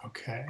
Okay.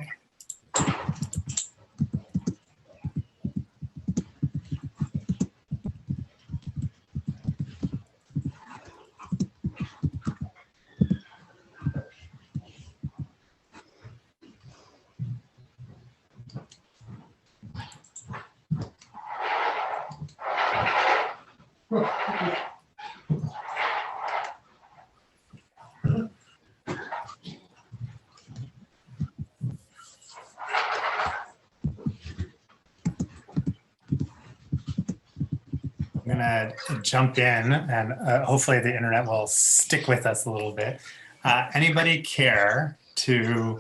I'm going to jump in and hopefully the internet will stick with us a little bit. Anybody care to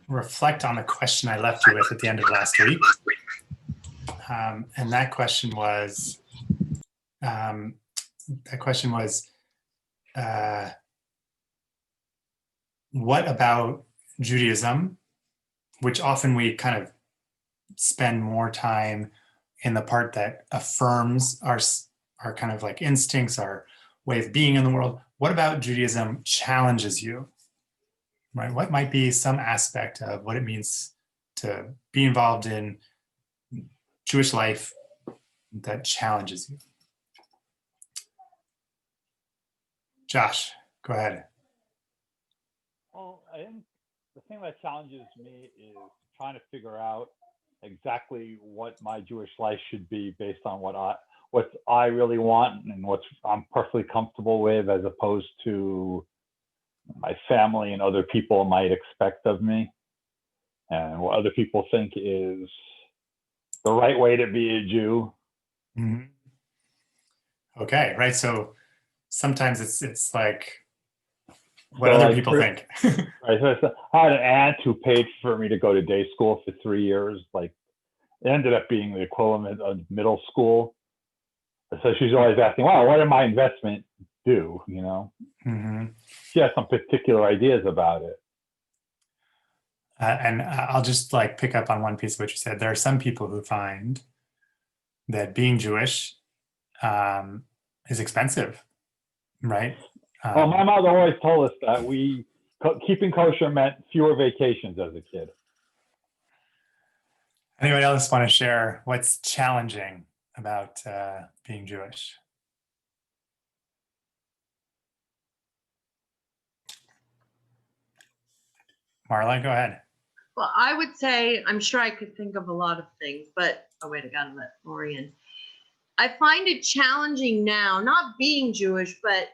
reflect on the question I left you with at the end of last week? And that question was, what about Judaism, which often we kind of spend more time in the part that affirms our kind of like instincts, our way of being in the world. What about Judaism challenges you, right? What might be some aspect of what it means to be involved in Jewish life that challenges you? Josh, go ahead. Well, I think the thing that challenges me is trying to figure out exactly what my Jewish life should be based on what I really want and what I'm perfectly comfortable with, as opposed to my family and other people might expect of me, and what other people think is the right way to be a Jew. Mm-hmm. Okay, right. So sometimes it's like what other people think. Right. So I had an aunt who paid for me to go to day school for 3 years. Like, it ended up being the equivalent of middle school. So she's always asking, "Wow, what did my investment do?" You know. Mm-hmm. She has some particular ideas about it. And I'll just like pick up on one piece of what you said. There are some people who find that being Jewish is expensive, right? Well, my mother always told us that keeping kosher meant fewer vacations as a kid. Anybody else want to share what's challenging about being Jewish? Marla, go ahead. Well, I would say, I'm sure I could think of a lot of things, but, oh wait, I gotta let Lori in. I find it challenging now, not being Jewish, but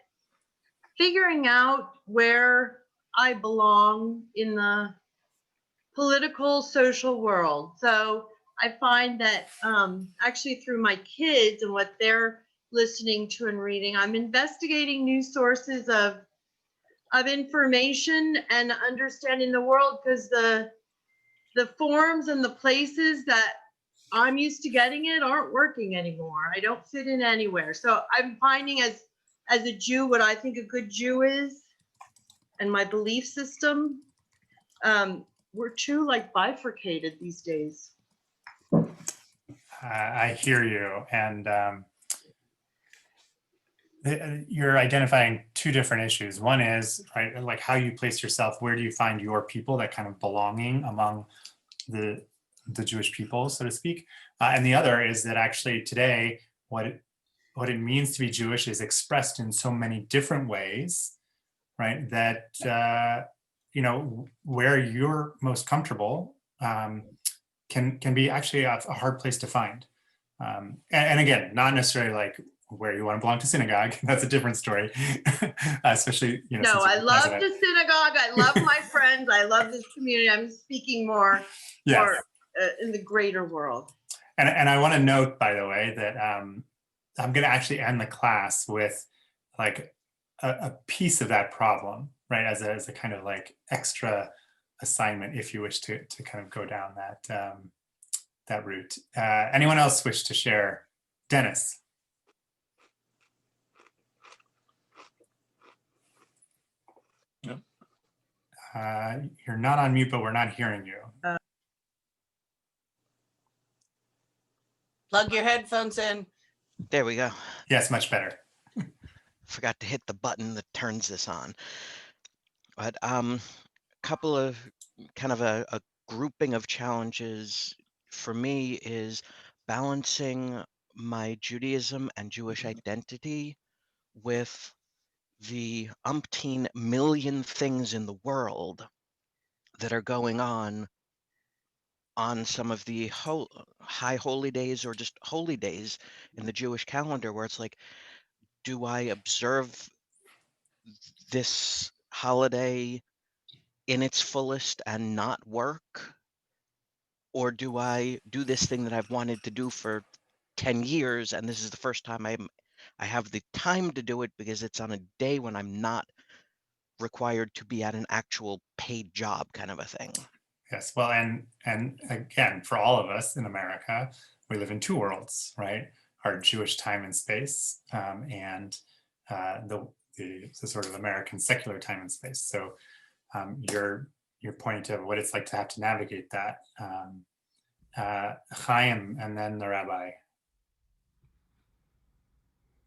figuring out where I belong in the political, social world. So I find that actually through my kids and what they're listening to and reading, I'm investigating new sources of information and understanding the world, because the forms and the places that I'm used to getting it aren't working anymore. I don't fit in anywhere. So I'm finding as a Jew what I think a good Jew is and my belief system. We're too like bifurcated these days. I hear you. And you're identifying two different issues. One is, right, like how you place yourself. Where do you find your people, that kind of belonging among the Jewish people, so to speak? And the other is that actually today, what it means to be Jewish is expressed in so many different ways, right? That you know, where you're most comfortable can be actually a hard place to find. And again, not necessarily like where you want to belong to synagogue. That's a different story. Especially, you know. No, I love the synagogue. I love my friends. I love this community. I'm speaking more in the greater world. And I want to note, by the way, that I'm going to actually end the class with like a piece of that problem, right? As a kind of like extra assignment, if you wish to kind of go down that route. Anyone else wish to share? Dennis. You're not on mute, but we're not hearing you. Plug your headphones in. There we go. Yes, much better. Forgot to hit the button that turns this on. But couple of kind of a grouping of challenges for me is balancing my Judaism and Jewish identity with the umpteen million things in the world that are going on some of the high holy days or just holy days in the Jewish calendar, where it's like, do I observe this holiday in its fullest and not work? Or do I do this thing that I've wanted to do for 10 years and this is the first time I have the time to do it because it's on a day when I'm not required to be at an actual paid job, kind of a thing. Yes, well, and again, for all of us in America, we live in two worlds, right? Our Jewish time and space, and the sort of American secular time and space. So you're pointing to what it's like to have to navigate that. Chaim, and then the rabbi.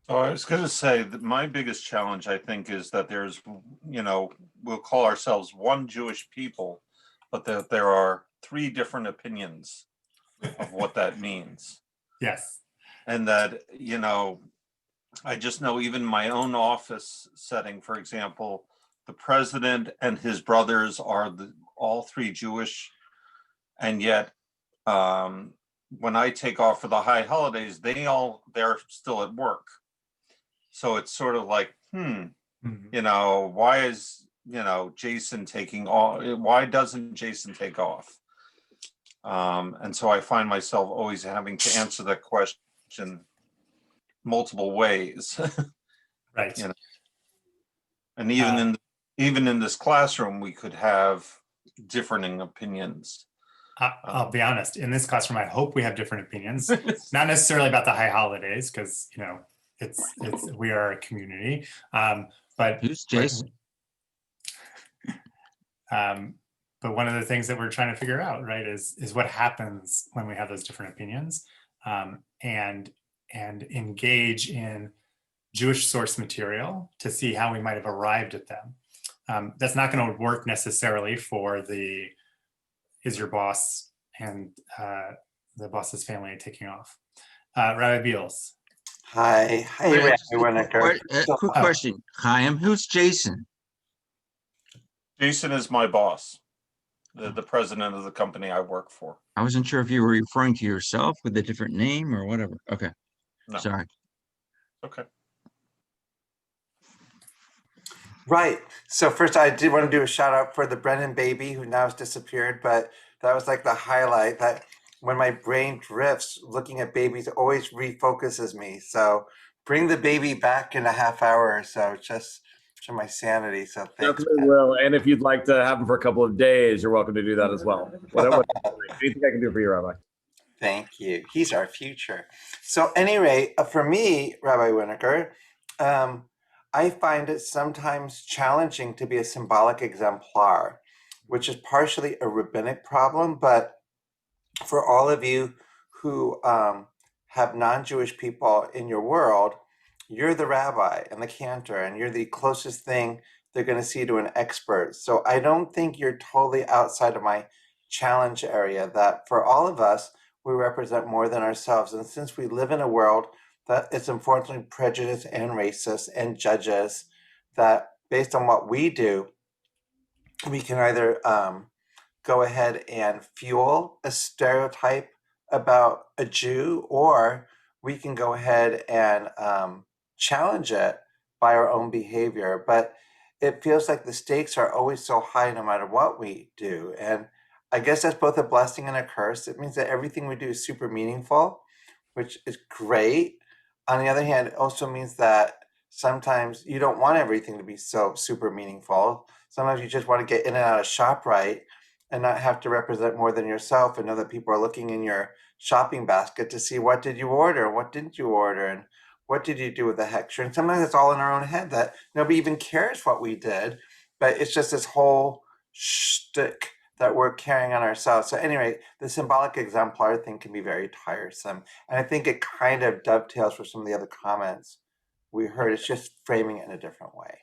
Oh, I was going to say that my biggest challenge, I think, is that there's, we'll call ourselves one Jewish people, but that there are three different opinions of what that means. Yes. And that, I just know even my own office setting, for example, the president and his brothers are all three Jewish. And yet, when I take off for the high holidays, they're still at work. So it's sort of like, why is, Jason taking off? Why doesn't Jason take off? And so I find myself always having to answer that question multiple ways. Right. And even in this classroom, we could have differing opinions. I'll be honest, in this classroom, I hope we have different opinions, not necessarily about the high holidays, because, we are a community. But who's Jason? But one of the things that we're trying to figure out, right, is what happens when we have those different opinions, and engage in Jewish source material to see how we might have arrived at them. That's not going to work necessarily for the is your boss and the boss's family taking off. Rabbi Beals. Hi, Rabbi Winaker. Quick question, Chaim. Who's Jason? Jason is my boss, the president of the company I work for. I wasn't sure if you were referring to yourself with a different name or whatever. Okay. No. Sorry. Okay. Right. So first, I did want to do a shout out for the Brennan baby who now has disappeared, but that was like the highlight. That when my brain drifts, looking at babies always refocuses me. So bring the baby back in a half hour or so, just for my sanity. So thanks. Definitely will. And if you'd like to have him for a couple of days, you're welcome to do that as well. Anything I can do for you, Rabbi? Thank you. He's our future. So at any rate, for me, Rabbi Winaker, I find it sometimes challenging to be a symbolic exemplar, which is partially a rabbinic problem. But for all of you who have non-Jewish people in your world, you're the rabbi and the cantor, and you're the closest thing they're going to see to an expert. So I don't think you're totally outside of my challenge area, that for all of us, we represent more than ourselves. And since we live in a world that is unfortunately prejudiced and racist and judges, that based on what we do, we can either go ahead and fuel a stereotype about a Jew, or we can go ahead and challenge it by our own behavior. But it feels like the stakes are always so high no matter what we do. And I guess that's both a blessing and a curse. It means that everything we do is super meaningful, which is great. On the other hand, it also means that sometimes you don't want everything to be so super meaningful. Sometimes you just want to get in and out of ShopRite and not have to represent more than yourself, and know that people are looking in your shopping basket to see what did you order, what didn't you order, and what did you do with the hextra. And sometimes it's all in our own head that nobody even cares what we did, but it's just this whole shtick that we're carrying on ourselves. So anyway, the symbolic exemplar thing can be very tiresome. And I think it kind of dovetails with some of the other comments we heard. It's just framing it in a different way.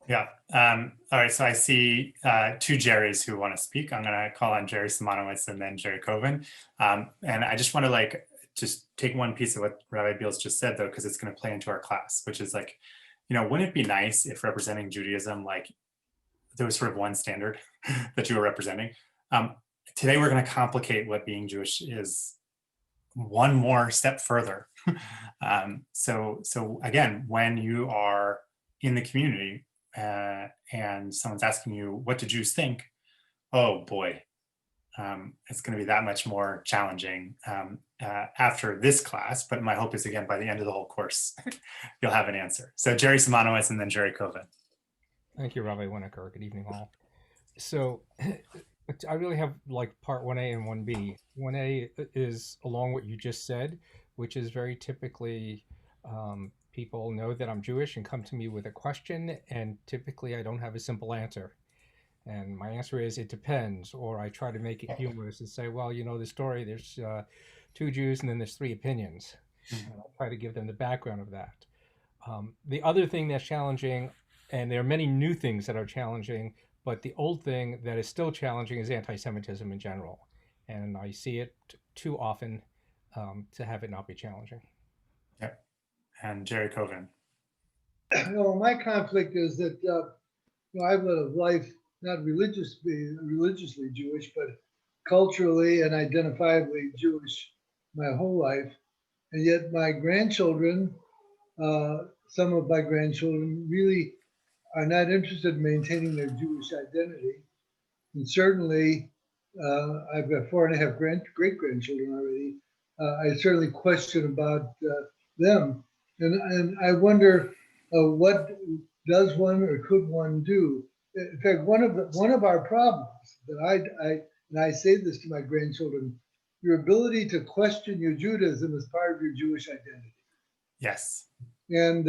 Yeah. All right. So I see two Jerrys who want to speak. I'm going to call on Jerry Simonowitz and then Jerry Coven. And I just want to just take one piece of what Rabbi Beals just said, though, because it's going to play into our class, which is wouldn't it be nice if representing Judaism, there was sort of one standard that you were representing? Today, we're going to complicate what being Jewish is one more step further. So again, when you are in the community and someone's asking you, what do Jews think? Oh boy, it's going to be that much more challenging after this class. But my hope is, again, by the end of the whole course, you'll have an answer. So Jerry Simonowitz and then Jerry Coven. Thank you, Rabbi Winaker. Good evening, all. So I really have part 1A and 1B. 1A is along what you just said, which is very typically people know that I'm Jewish and come to me with a question, and typically I don't have a simple answer. And my answer is, it depends, or I try to make it humorous and say, well, the story, there's 2 Jews and then there's 3 opinions. And I'll try to give them the background of that. The other thing that's challenging, and there are many new things that are challenging, but the old thing that is still challenging is anti-Semitism in general. And I see it too often to have it not be challenging. Yep. And Jerry Coven. My conflict is that I've led a life not religiously Jewish, but culturally and identifiably Jewish my whole life. And yet my grandchildren, some of my grandchildren really are not interested in maintaining their Jewish identity. And certainly, I've got 4.5 great-grandchildren already. I certainly question about them. And I wonder what does one or could one do? In fact, one of our problems that I say this to my grandchildren, your ability to question your Judaism is part of your Jewish identity. Yes. And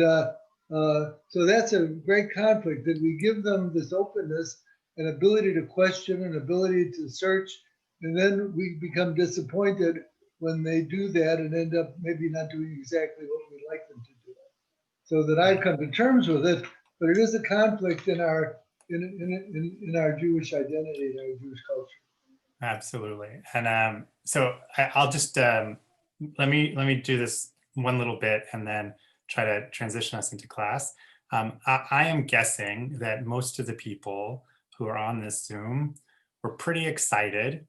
so that's a great conflict, that we give them this openness and ability to question and ability to search, and then we become disappointed when they do that and end up maybe not doing exactly what we'd like them to do. So that I've come to terms with it, but it is a conflict in our Jewish identity, in our Jewish culture. Absolutely. And so I'll just let me do this one little bit and then try to transition us into class. I am guessing that most of the people who are on this Zoom were pretty excited,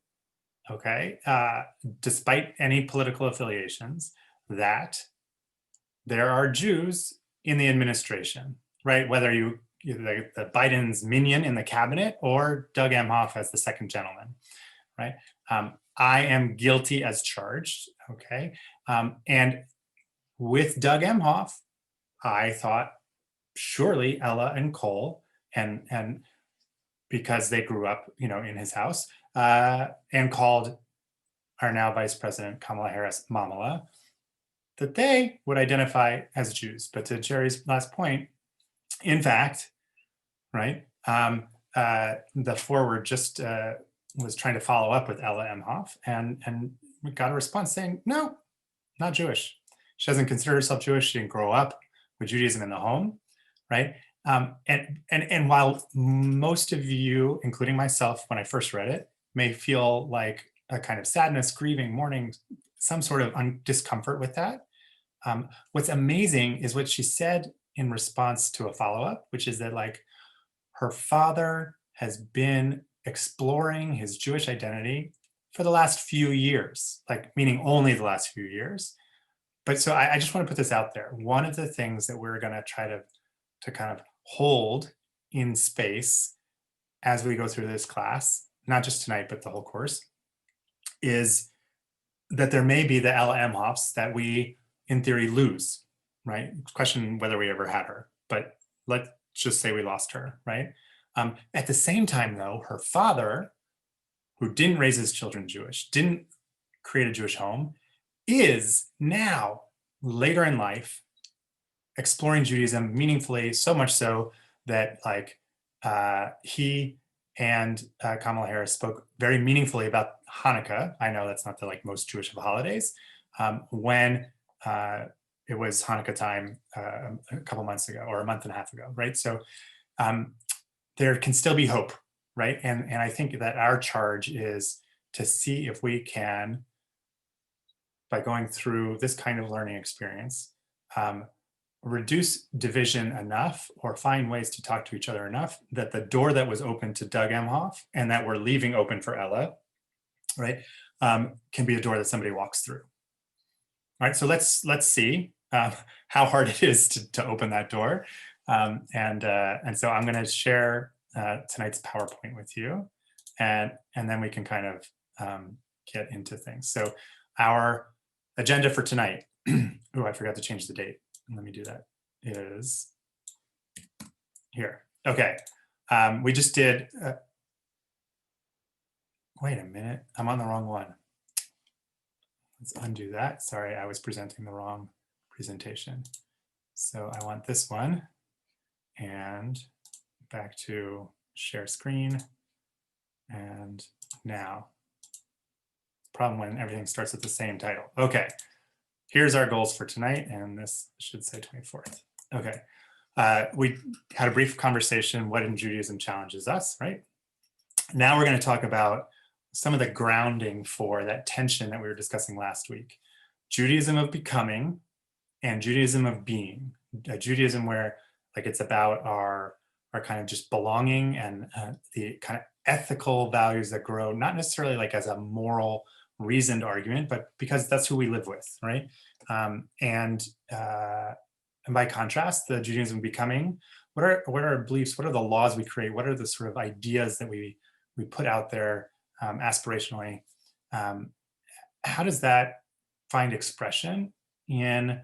okay, despite any political affiliations, that there are Jews in the administration, right? Whether you the Biden's minion in the cabinet or Doug Emhoff as the second gentleman, right? I am guilty as charged, okay? And with Doug Emhoff, I thought surely Ella and Cole, and because they grew up, in his house, and called our now Vice President Kamala Harris Mamala, that they would identify as Jews. But to Jerry's last point, in fact, right, the forward just was trying to follow up with Ella Emhoff, and we got a response saying, no, not Jewish. She doesn't consider herself Jewish. She didn't grow up with Judaism in the home, right? And while most of you, including myself, when I first read it, may feel like a kind of sadness, grieving, mourning, some sort of discomfort with that, what's amazing is what she said in response to a follow-up, which is that her father has been exploring his Jewish identity for the last few years, meaning only the last few years. But so I just want to put this out there. One of the things that we're going to try to kind of hold in space as we go through this class, not just tonight, but the whole course, is that there may be the Ella Emhoffs that we, in theory, lose, right? Question whether we ever had her, but let's just say we lost her, right? At the same time, though, her father, who didn't raise his children Jewish, didn't create a Jewish home, is now, later in life, exploring Judaism meaningfully, so much so that he and Kamala Harris spoke very meaningfully about Hanukkah. I know that's not the most Jewish of holidays, when it was Hanukkah time a couple months ago, or a month and a half ago, right? So there can still be hope, right? And I think that our charge is to see if we can, by going through this kind of learning experience, reduce division enough, or find ways to talk to each other enough, that the door that was open to Doug Emhoff and that we're leaving open for Ella, right, can be a door that somebody walks through. All right, so let's see how hard it is to open that door. And so I'm going to share tonight's PowerPoint with you, and then we can kind of get into things. So our agenda for tonight, oh, I forgot to change the date. Let me do that, is here. Okay, we just did, wait a minute, I'm on the wrong one. Let's undo that. Sorry, I was presenting the wrong presentation. So I want this one, and back to share screen. And now, problem when everything starts with the same title. Okay. Here's our goals for tonight, and this should say 24th. Okay, we had a brief conversation, what in Judaism challenges us, right? Now we're going to talk about some of the grounding for that tension that we were discussing last week. Judaism of becoming and Judaism of being. A Judaism where it's about our kind of just belonging, and the kind of ethical values that grow, not necessarily as a moral reasoned argument, but because that's who we live with, right? And by contrast, the Judaism of becoming, what are our beliefs? What are the laws we create? What are the sort of ideas that we put out there aspirationally? How does that find expression in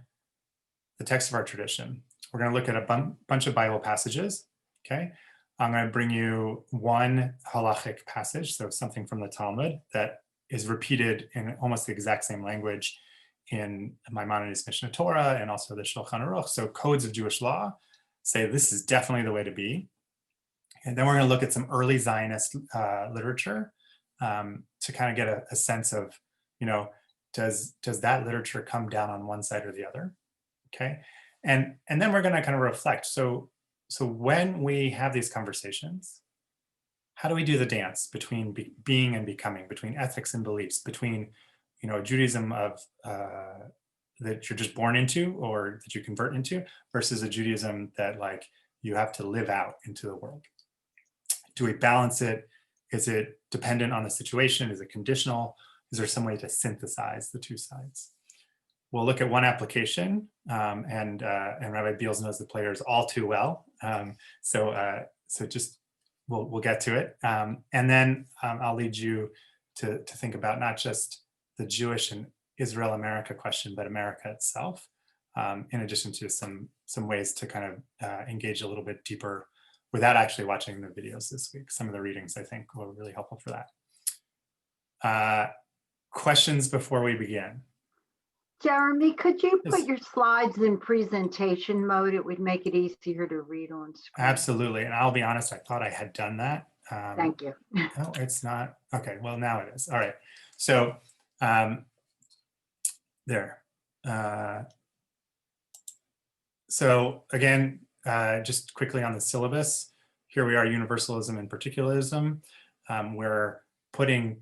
the text of our tradition? We're going to look at a bunch of Bible passages. Okay, I'm going to bring you one halachic passage, so something from the Talmud that is repeated in almost the exact same language in Maimonides' Mishnah Torah and also the Shulchan Aruch. So codes of Jewish law say this is definitely the way to be. And then we're going to look at some early Zionist literature to kind of get a sense of, does that literature come down on one side or the other? Okay, and then we're going to kind of reflect. So when we have these conversations, how do we do the dance between being and becoming, between ethics and beliefs, between, Judaism of that you're just born into or that you convert into, versus a Judaism that you have to live out into the world? Do we balance it? Is it dependent on the situation? Is it conditional? Is there some way to synthesize the two sides? We'll look at one application, and Rabbi Beals knows the players all too well. So just we'll get to it, and then I'll lead you to think about not just the Jewish and Israel America question, but America itself, in addition to some ways to kind of engage a little bit deeper without actually watching the videos this week. Some of the readings I think were really helpful for that. Questions before we begin? Jeremy, could you Yes. put your slides in presentation mode? It would make it easier to read on screen. Absolutely, and I'll be honest, I thought I had done that. Thank you. No, it's not. Okay, well now it is. All right, so there. So again, just quickly on the syllabus, here we are, universalism and particularism. We're putting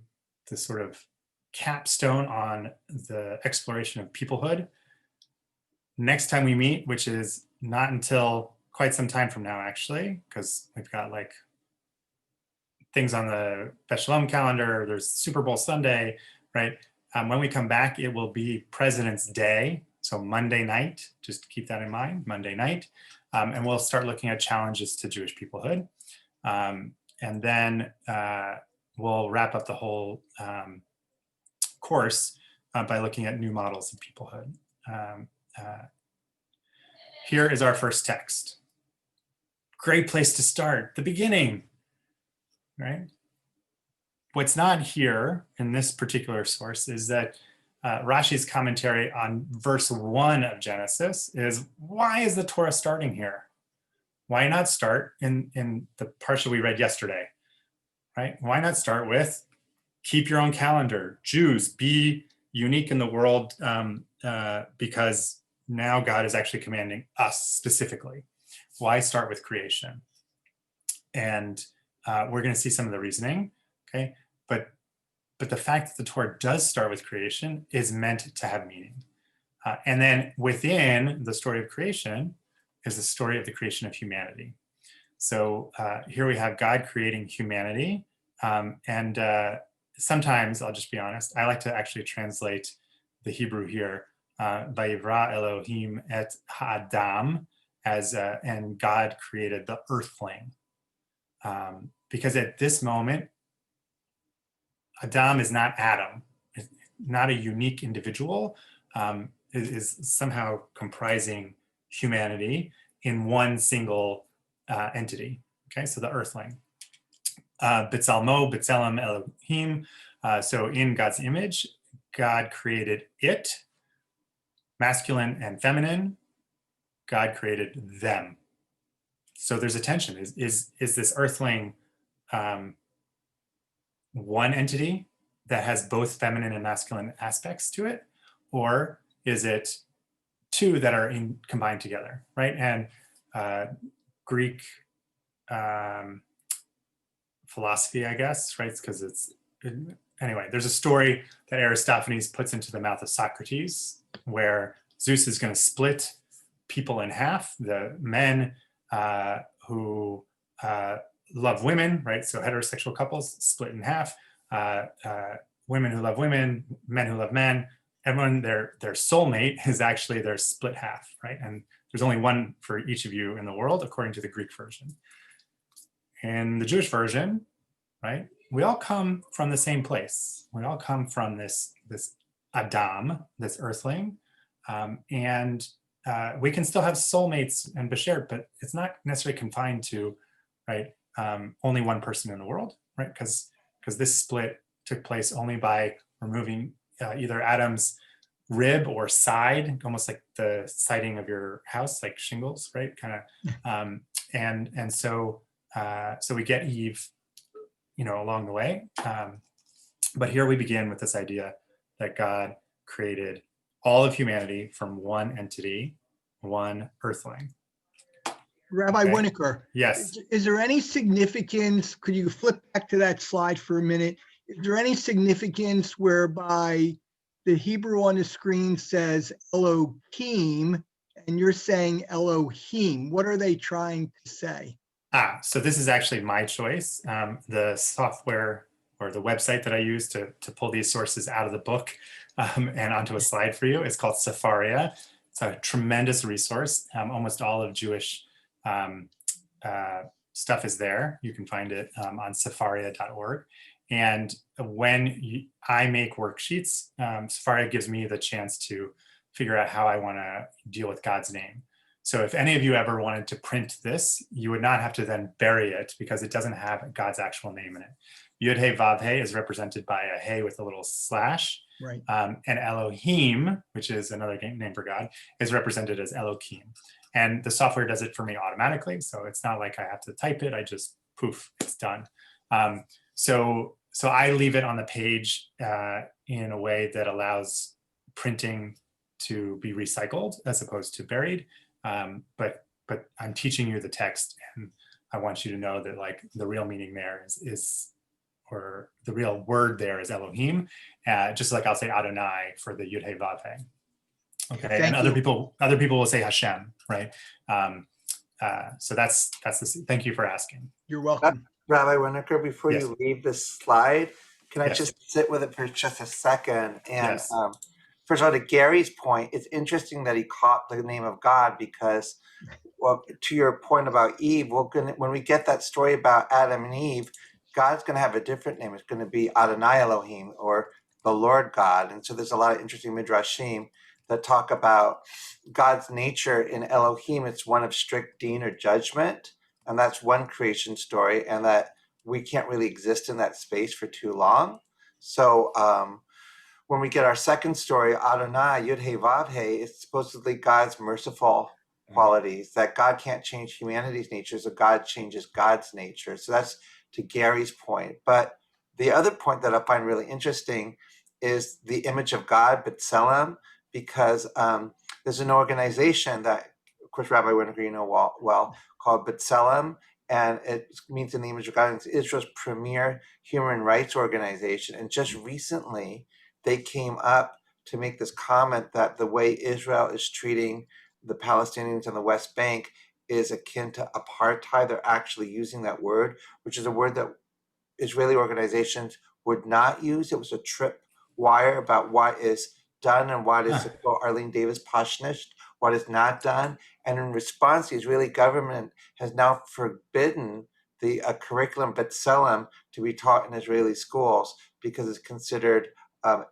the sort of capstone on the exploration of peoplehood. Next time we meet, which is not until quite some time from now, actually, because we've got things on the Beth Shalom calendar, there's Super Bowl Sunday, right? When we come back, it will be President's Day. So Monday night, just keep that in mind, Monday night. And we'll start looking at challenges to Jewish peoplehood. And then we'll wrap up the whole course by looking at new models of peoplehood. Here is our first text. Great place to start, the beginning, right? What's not here in this particular source is that Rashi's commentary on verse 1 of Genesis is, why is the Torah starting here? Why not start in the parsha we read yesterday? right? Why not start with keep your own calendar? Jews, be unique in the world, because now God is actually commanding us specifically. Why start with creation? And we're going to see some of the reasoning, okay? But the fact that the Torah does start with creation is meant to have meaning. And then within the story of creation is the story of the creation of humanity. So here we have God creating humanity. And sometimes, I'll just be honest, I like to actually translate the Hebrew here, Vayivra Elohim et ha'adam, as and God created the earthling. Because at this moment, Adam is not Adam, it's not a unique individual, is somehow comprising humanity in one single entity. Okay, so the earthling. B'Tselmo, B'Tselem Elohim. So in God's image, God created it, masculine and feminine. God created them. So there's a tension. Is this earthling one entity that has both feminine and masculine aspects to it, or is it two that are combined together, right? And Greek philosophy, I guess, right? Because anyway, there's a story that Aristophanes puts into the mouth of Socrates where Zeus is going to split people in half, the men who love women, right? So heterosexual couples split in half, women who love women, men who love men. Everyone, their soulmate is actually their split half, right? And there's only one for each of you in the world, according to the Greek version. In the Jewish version, right, we all come from the same place. We all come from this Adam, this earthling, and we can still have soulmates and bashert, but it's not necessarily confined to, right, only one person in the world, right? Because this split took place only by removing either Adam's rib or side, almost like the siding of your house, like shingles, right? Kind of, and so we get Eve, along the way. But here we begin with this idea that God created all of humanity from one entity, one earthling. Rabbi Okay. Winaker, Yes. is there any significance? Could you flip back to that slide for a minute? Is there any significance whereby the Hebrew on the screen says Elohim and you're saying Elohim? What are they trying to say? So this is actually my choice. The software or the website that I use to pull these sources out of the book and onto a slide for you is called Sepharia. It's a tremendous resource. Almost all of Jewish stuff is there. You can find it on sepharia.org. And when I make worksheets, Sepharia gives me the chance to figure out how I want to deal with God's name. So if any of you ever wanted to print this, you would not have to then bury it because it doesn't have God's actual name in it. Yud He Vav He is represented by a He with a little slash. Right. And Elohim, which is another name for God, is represented as Elohim. And the software does it for me automatically. So it's not like I have to type it. I just poof, it's done. So I leave it on the page in a way that allows printing to be recycled as opposed to buried. But I'm teaching you the text, and I want you to know that like the real meaning there is or the real word there is Elohim, just like I'll say Adonai for the Yud He Vav He. Okay, Thank and other you. people will say Hashem, right? So that's the. Thank you for asking. You're welcome. Rabbi Winaker, before Yes. you leave this slide, can I Yes. just sit with it for just a second? And Yes. first of all, to Gary's point, it's interesting that he caught the name of God because, well, to your point about Eve, when we get that story about Adam and Eve, God's going to have a different name. It's going to be Adonai Elohim, or the Lord God. And so there's a lot of interesting midrashim that talk about God's nature in Elohim. It's one of strict deen or judgment. And that's one creation story, and that we can't really exist in that space for too long. So when we get our second story, Adonai, Yud He Vav He, it's supposedly God's merciful qualities, that God can't change humanity's nature, so God changes God's nature. So that's to Gary's point. But the other point that I find really interesting is the image of God, B'Tselem, because there's an organization that, of course, Rabbi Winaker, you know well, called B'Tselem, and it means in the image of God. It's Israel's premier human rights organization. And just recently, they came up to make this comment that the way Israel is treating the Palestinians on the West Bank is akin to apartheid. They're actually using that word, which is a word that Israeli organizations would not use. It was a tripwire about what is done and what is, Arlene Davis Pashnished, what is not done. And in response, the Israeli government has now forbidden the curriculum B'Tselem to be taught in Israeli schools because it's considered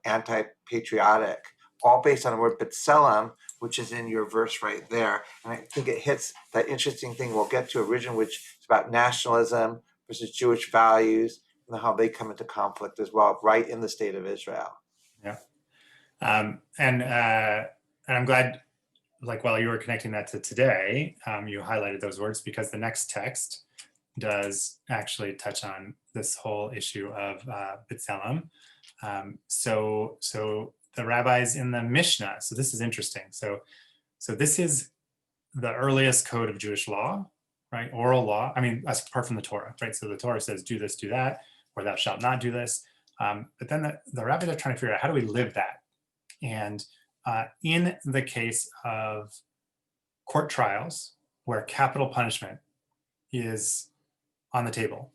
anti-patriotic, all based on the word B'Tselem, which is in your verse right there. And I think it hits that interesting thing we'll get to originally, which is about nationalism versus Jewish values and how they come into conflict as well, right in the state of Israel. Yeah. And I'm glad, like, while you were connecting that to today, you highlighted those words, because the next text does actually touch on this whole issue of B'Tselem. So the rabbis in the Mishnah, so this is interesting. So this is the earliest code of Jewish law, right? Oral law, I mean, apart from the Torah, right? So the Torah says, do this, do that, or thou shalt not do this. But then the rabbis are trying to figure out, how do we live that? And in the case of court trials where capital punishment is on the table,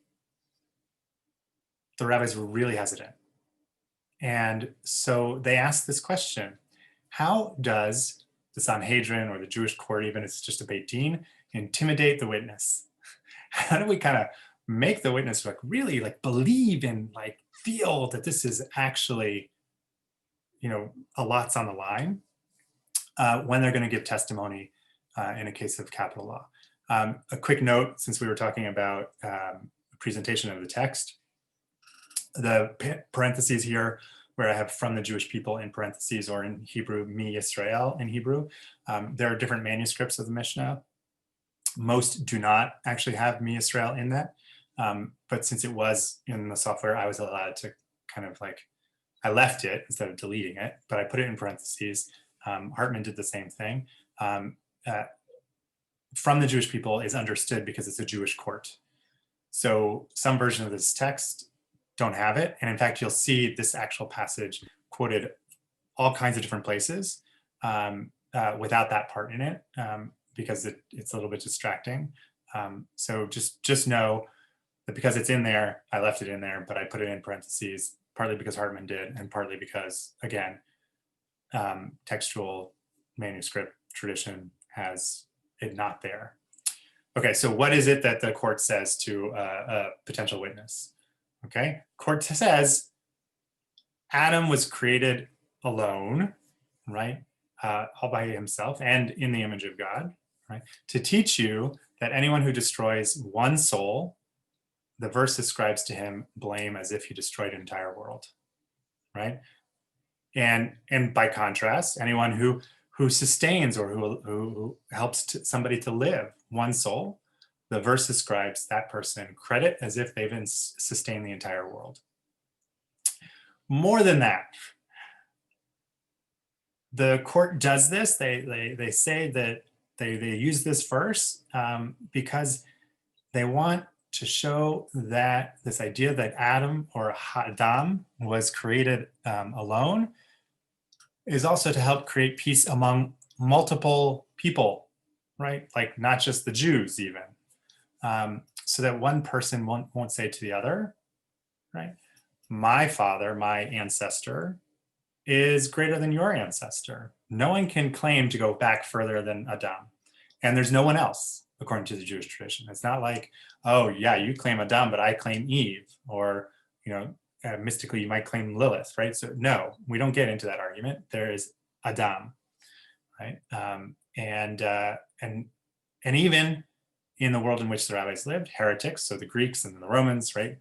the rabbis were really hesitant. And so they asked this question: how does the Sanhedrin, or the Jewish court, even if it's just a Beit Din, intimidate the witness? How do we kind of make the witness like really like believe and like feel that this is actually, you know, a lot's on the line when they're going to give testimony in a case of capital law? A quick note, since we were talking about presentation of the text, the parentheses here where I have "from the Jewish people" in parentheses, or in Hebrew, Mi Yisrael in Hebrew. There are different manuscripts of the Mishnah. Most do not actually have Mi Yisrael in that. But since it was in the software, I was allowed to kind of like, I left it instead of deleting it, but I put it in parentheses. Hartman did the same thing. From the Jewish people is understood because it's a Jewish court. So some version of this text don't have it. And in fact, you'll see this actual passage quoted all kinds of different places without that part in it, because it's a little bit distracting. So just know that because it's in there, I left it in there, but I put it in parentheses, partly because Hartman did, and partly because, again, textual manuscript tradition has it not there. Okay, so what is it that the court says to a potential witness? Okay, court says Adam was created alone, right? All by himself and in the image of God, right? To teach you that anyone who destroys one soul, the verse ascribes to him blame as if he destroyed an entire world, right? And by contrast, anyone who sustains or who helps somebody to live one soul, the verse ascribes that person credit as if they've sustained the entire world. More than that, the court does this. They say that they use this verse because they want to show that this idea that Adam, or Adam, was created alone is also to help create peace among multiple people, right? Like not just the Jews even. So that one person won't say to the other, right? My father, my ancestor, is greater than your ancestor. No one can claim to go back further than Adam. And there's no one else, according to the Jewish tradition. It's not like, oh yeah, you claim Adam, but I claim Eve. Or, you know, mystically, you might claim Lilith, right? So no, we don't get into that argument. There is Adam, right? And even in the world in which the rabbis lived, heretics, so the Greeks and the Romans, right,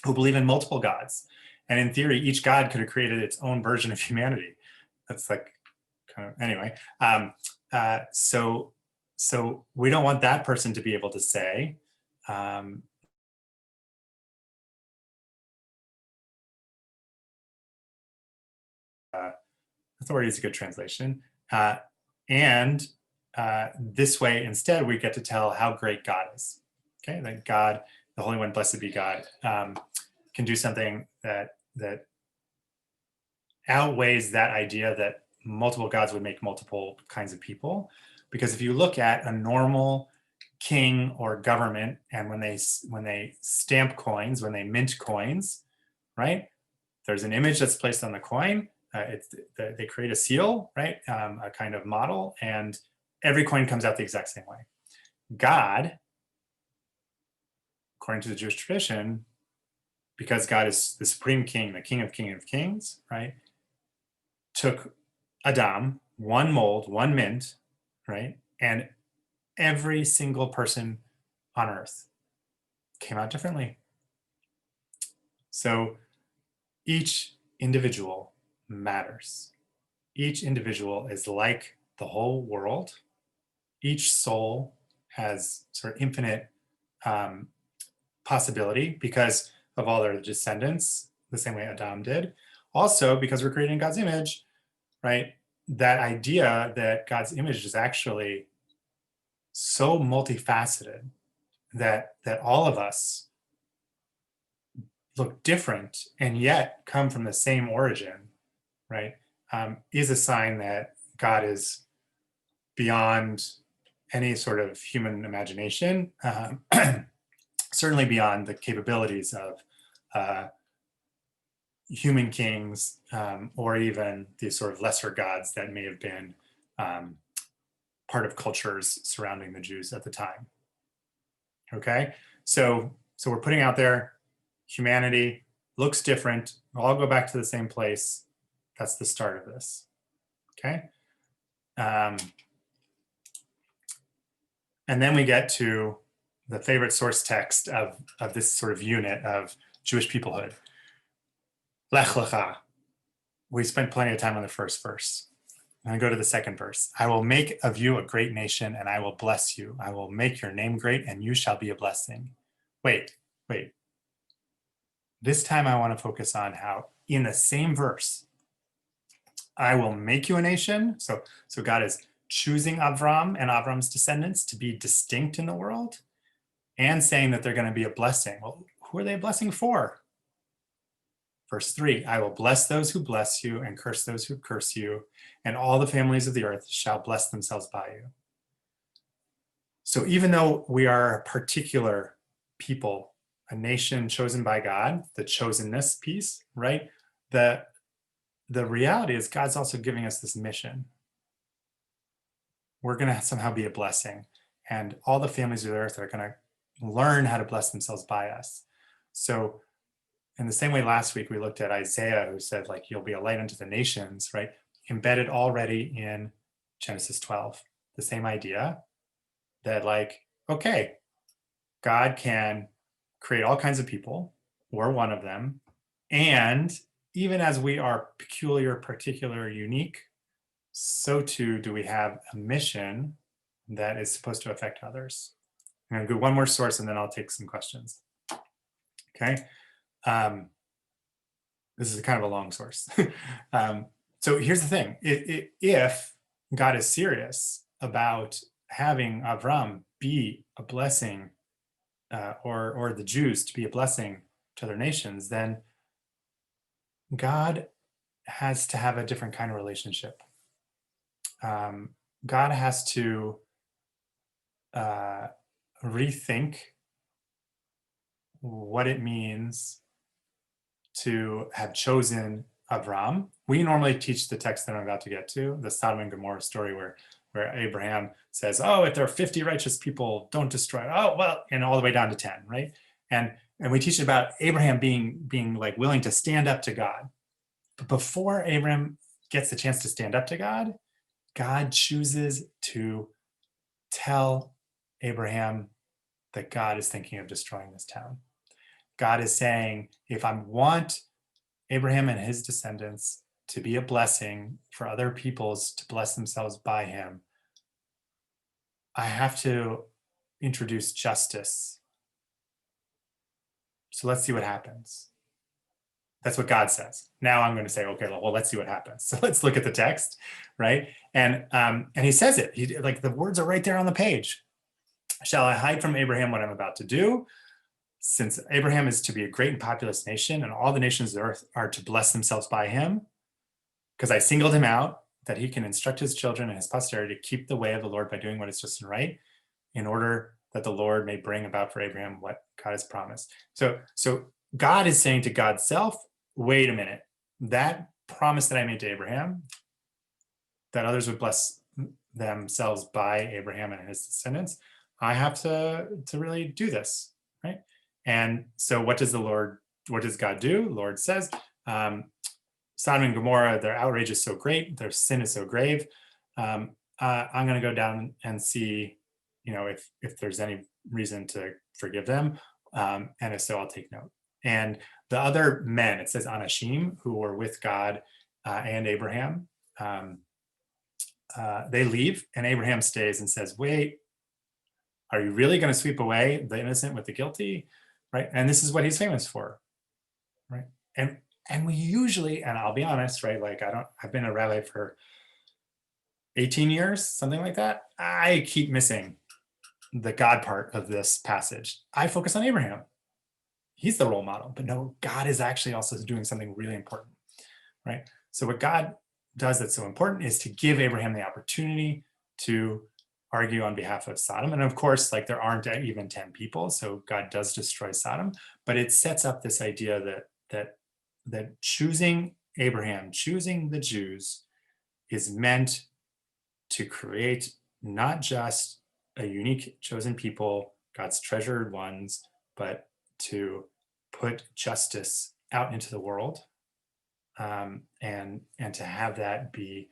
who believe in multiple gods. And in theory, each god could have created its own version of humanity. That's like, kind of, anyway. So we don't want that person to be able to say, Authority is a good translation. And this way, instead, we get to tell how great God is. Okay, that God, the Holy One, blessed be God, can do something that outweighs that idea that multiple gods would make multiple kinds of people. Because if you look at a normal king or government, and when they stamp coins, when they mint coins, right? There's an image that's placed on the coin. They create a seal, right? A kind of model, and every coin comes out the exact same way. God, according to the Jewish tradition, because God is the supreme king, the king of kings, right? Took Adam, one mold, one mint, right? And every single person on earth came out differently. So each individual matters. Each individual is like the whole world. Each soul has sort of infinite possibility because of all their descendants, the same way Adam did. Also, because we're created in God's image, right? That idea that God's image is actually so multifaceted that all of us look different and yet come from the same origin, right? Is a sign that God is beyond any sort of human imagination, certainly beyond the capabilities of human kings, or even these sort of lesser gods that may have been part of cultures surrounding the Jews at the time. Okay, so we're putting out there, humanity looks different. We'll all go back to the same place. That's the start of this. Okay. And then we get to the favorite source text of this sort of unit of Jewish peoplehood. Lech Lecha. We spent plenty of time on the first verse. I'm going to go to the second verse. I will make of you a great nation, and I will bless you. I will make your name great, and you shall be a blessing. Wait. This time I want to focus on how in the same verse, I will make you a nation. So God is choosing Avram and Avram's descendants to be distinct in the world and saying that they're going to be a blessing. Well, who are they a blessing for? Verse 3, I will bless those who bless you and curse those who curse you, and all the families of the earth shall bless themselves by you. So even though we are a particular people, a nation chosen by God, the chosenness piece, right? The reality is God's also giving us this mission. We're going to somehow be a blessing, and all the families of the earth are going to learn how to bless themselves by us. So in the same way last week, we looked at Isaiah, who said, like, you'll be a light unto the nations, right? Embedded already in Genesis 12, the same idea that, like, okay, God can create all kinds of people. We're one of them. And even as we are peculiar, particular, unique, so too do we have a mission that is supposed to affect others. I'm going to do one more source and then I'll take some questions. Okay. This is kind of a long source. So here's the thing. If God is serious about having Avram be a blessing, or the Jews to be a blessing to other nations, then God has to have a different kind of relationship. God has to rethink what it means to have chosen Avram. We normally teach the text that I'm about to get to, the Sodom and Gomorrah story where Abraham says, oh, if there are 50 righteous people, don't destroy it. Oh, well, and all the way down to 10, right? And we teach about Abraham being like willing to stand up to God. But before Abraham gets the chance to stand up to God, God chooses to tell Abraham that God is thinking of destroying this town. God is saying, if I want Abraham and his descendants to be a blessing for other peoples to bless themselves by him, I have to introduce justice. So let's see what happens. That's what God says. Now I'm going to say, okay, well, let's see what happens. So let's look at the text, right? And he says it. He, like, the words are right there on the page. Shall I hide from Abraham what I'm about to do? Since Abraham is to be a great and populous nation, and all the nations of the earth are to bless themselves by him, because I singled him out, that he can instruct his children and his posterity to keep the way of the Lord by doing what is just and right, in order that the Lord may bring about for Abraham what God has promised. So God is saying to God's self, wait a minute, that promise that I made to Abraham, that others would bless themselves by Abraham and his descendants, I have to really do this, right? And so what does God do? The Lord says, Sodom and Gomorrah, their outrage is so great, their sin is so grave. I'm going to go down and see, if there's any reason to forgive them. And if so, I'll take note. And the other men, it says Anashim, who were with God and Abraham, they leave, and Abraham stays and says, wait, are you really going to sweep away the innocent with the guilty? Right? And this is what he's famous for, right? And we usually, and I'll be honest, right? Like, I've been a rabbi for 18 years, something like that. I keep missing the God part of this passage. I focus on Abraham. He's the role model, but no, God is actually also doing something really important, right? So what God does that's so important is to give Abraham the opportunity to argue on behalf of Sodom. And of course, like, there aren't even 10 people, so God does destroy Sodom, but it sets up this idea that choosing Abraham, choosing the Jews, is meant to create not just a unique chosen people, God's treasured ones, but to put justice out into the world, and to have that be,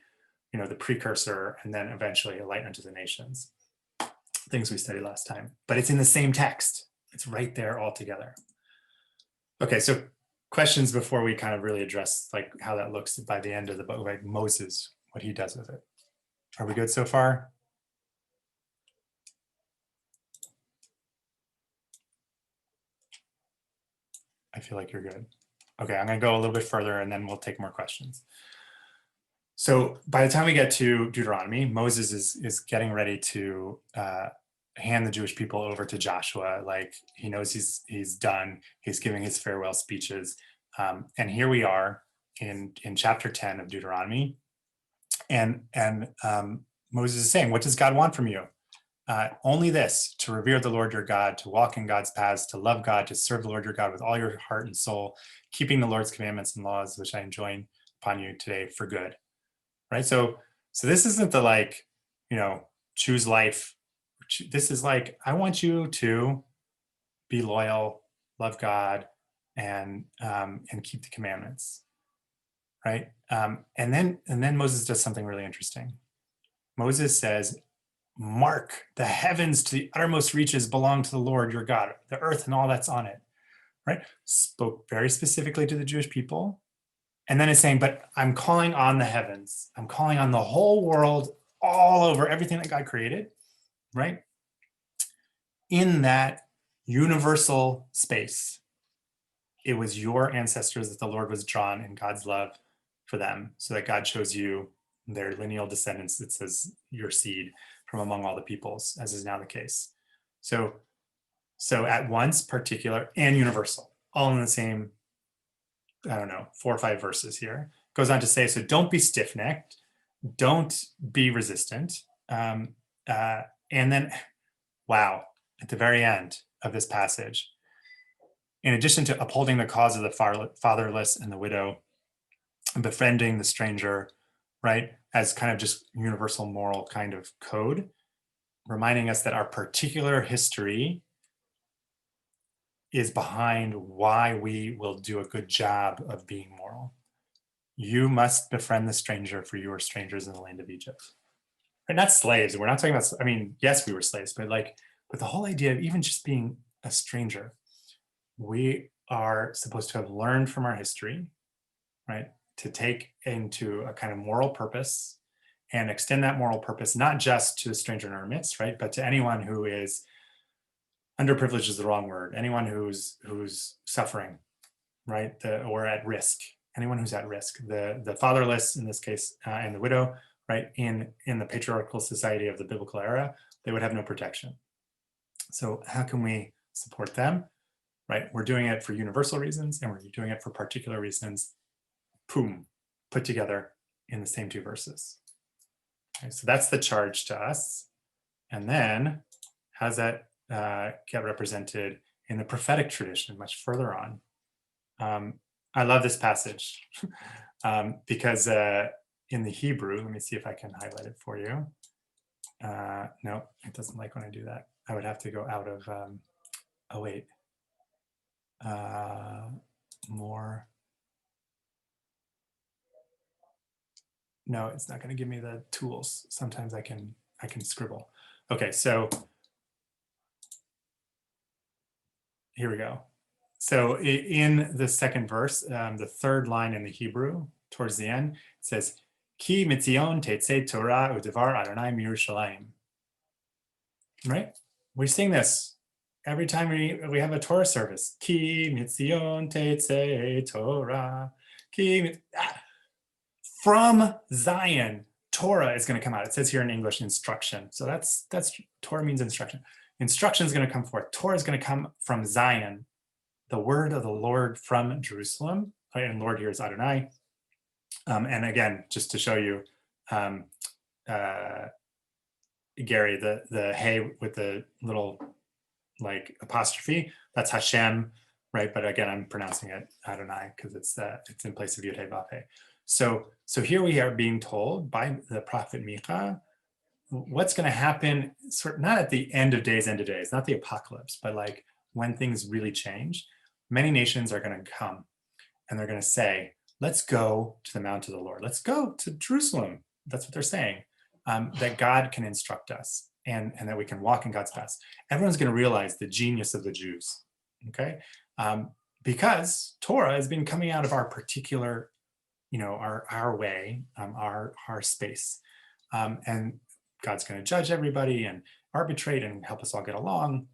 the precursor, and then eventually a light unto the nations. Things we studied last time, but it's in the same text. It's right there all together. Okay, so questions before we kind of really address like how that looks by the end of the book, like Moses, what he does with it. Are we good so far? I feel like you're good. Okay, I'm gonna go a little bit further and then we'll take more questions. So by the time we get to Deuteronomy, Moses is getting ready to hand the Jewish people over to Joshua. Like, he knows he's done. He's giving his farewell speeches. And here we are in chapter 10 of Deuteronomy. And Moses is saying, what does God want from you? Only this, to revere the Lord your God, to walk in God's paths, to love God, to serve the Lord your God with all your heart and soul, keeping the Lord's commandments and laws, which I enjoin upon you today for good. Right? So this isn't the, like, choose life. This is like, I want you to be loyal, love God, and keep the commandments. Right? And then Moses does something really interesting. Moses says, mark, the heavens to the uttermost reaches belong to the Lord your God, the earth and all that's on it. Right? Spoke very specifically to the Jewish people. And then it's saying, but I'm calling on the heavens. I'm calling on the whole world, all over, everything that God created, right? In that universal space, it was your ancestors that the Lord was drawn in God's love for them, so that God chose you, their lineal descendants, it says your seed, from among all the peoples, as is now the case. So at once particular and universal, all in the same, 4 or 5 verses here. Goes on to say, so don't be stiff-necked, don't be resistant. And then, wow, at the very end of this passage, in addition to upholding the cause of the fatherless and the widow, and befriending the stranger, right, as kind of just universal moral kind of code, reminding us that our particular history is behind why we will do a good job of being moral. You must befriend the stranger, for you are strangers in the land of Egypt. Right? Not slaves. We're not talking about, yes, we were slaves, but the whole idea of even just being a stranger, we are supposed to have learned from our history, right, to take into a kind of moral purpose and extend that moral purpose, not just to the stranger in our midst, right, but to anyone who is underprivileged is the wrong word. Anyone who's suffering, right? Or at risk, anyone who's at risk, the fatherless in this case, and the widow, right? In the patriarchal society of the biblical era, they would have no protection. So how can we support them, right? We're doing it for universal reasons, and we're doing it for particular reasons, boom, put together in the same two verses. Okay, so that's the charge to us. And then how does that get represented in the prophetic tradition much further on? I love this passage because in the Hebrew, let me see if I can highlight it for you. No, it doesn't like when I do that. I would have to go out of, oh wait, more. No, it's not going to give me the tools. Sometimes I can scribble. Okay, so here we go. So in the second verse, the third line in the Hebrew, towards the end, it says, Ki mitzion tetzei Torah u'devar Adonai miYerushalayim. Right? We sing this every time we have a Torah service. Ki mitzion tetzei Torah. From Zion, Torah is going to come out. It says here in English, instruction. So that's Torah means instruction. Instruction is going to come forth. Torah is going to come from Zion, the word of the Lord from Jerusalem. Right? And Lord here is Adonai. And again, just to show you, Gary, the hey with the little like apostrophe, that's Hashem, right? But again, I'm pronouncing it Adonai because it's in place of Yud Hey Vav Hey. So here we are being told by the prophet Micah what's going to happen, not at the end of days, not the apocalypse, but like when things really change. Many nations are going to come and they're going to say, let's go to the Mount of the Lord. Let's go to Jerusalem. That's what they're saying, that God can instruct us and that we can walk in God's paths. Everyone's going to realize the genius of the Jews, okay? Because Torah has been coming out of our particular, our way, our space. And God's going to judge everybody and arbitrate and help us all get along.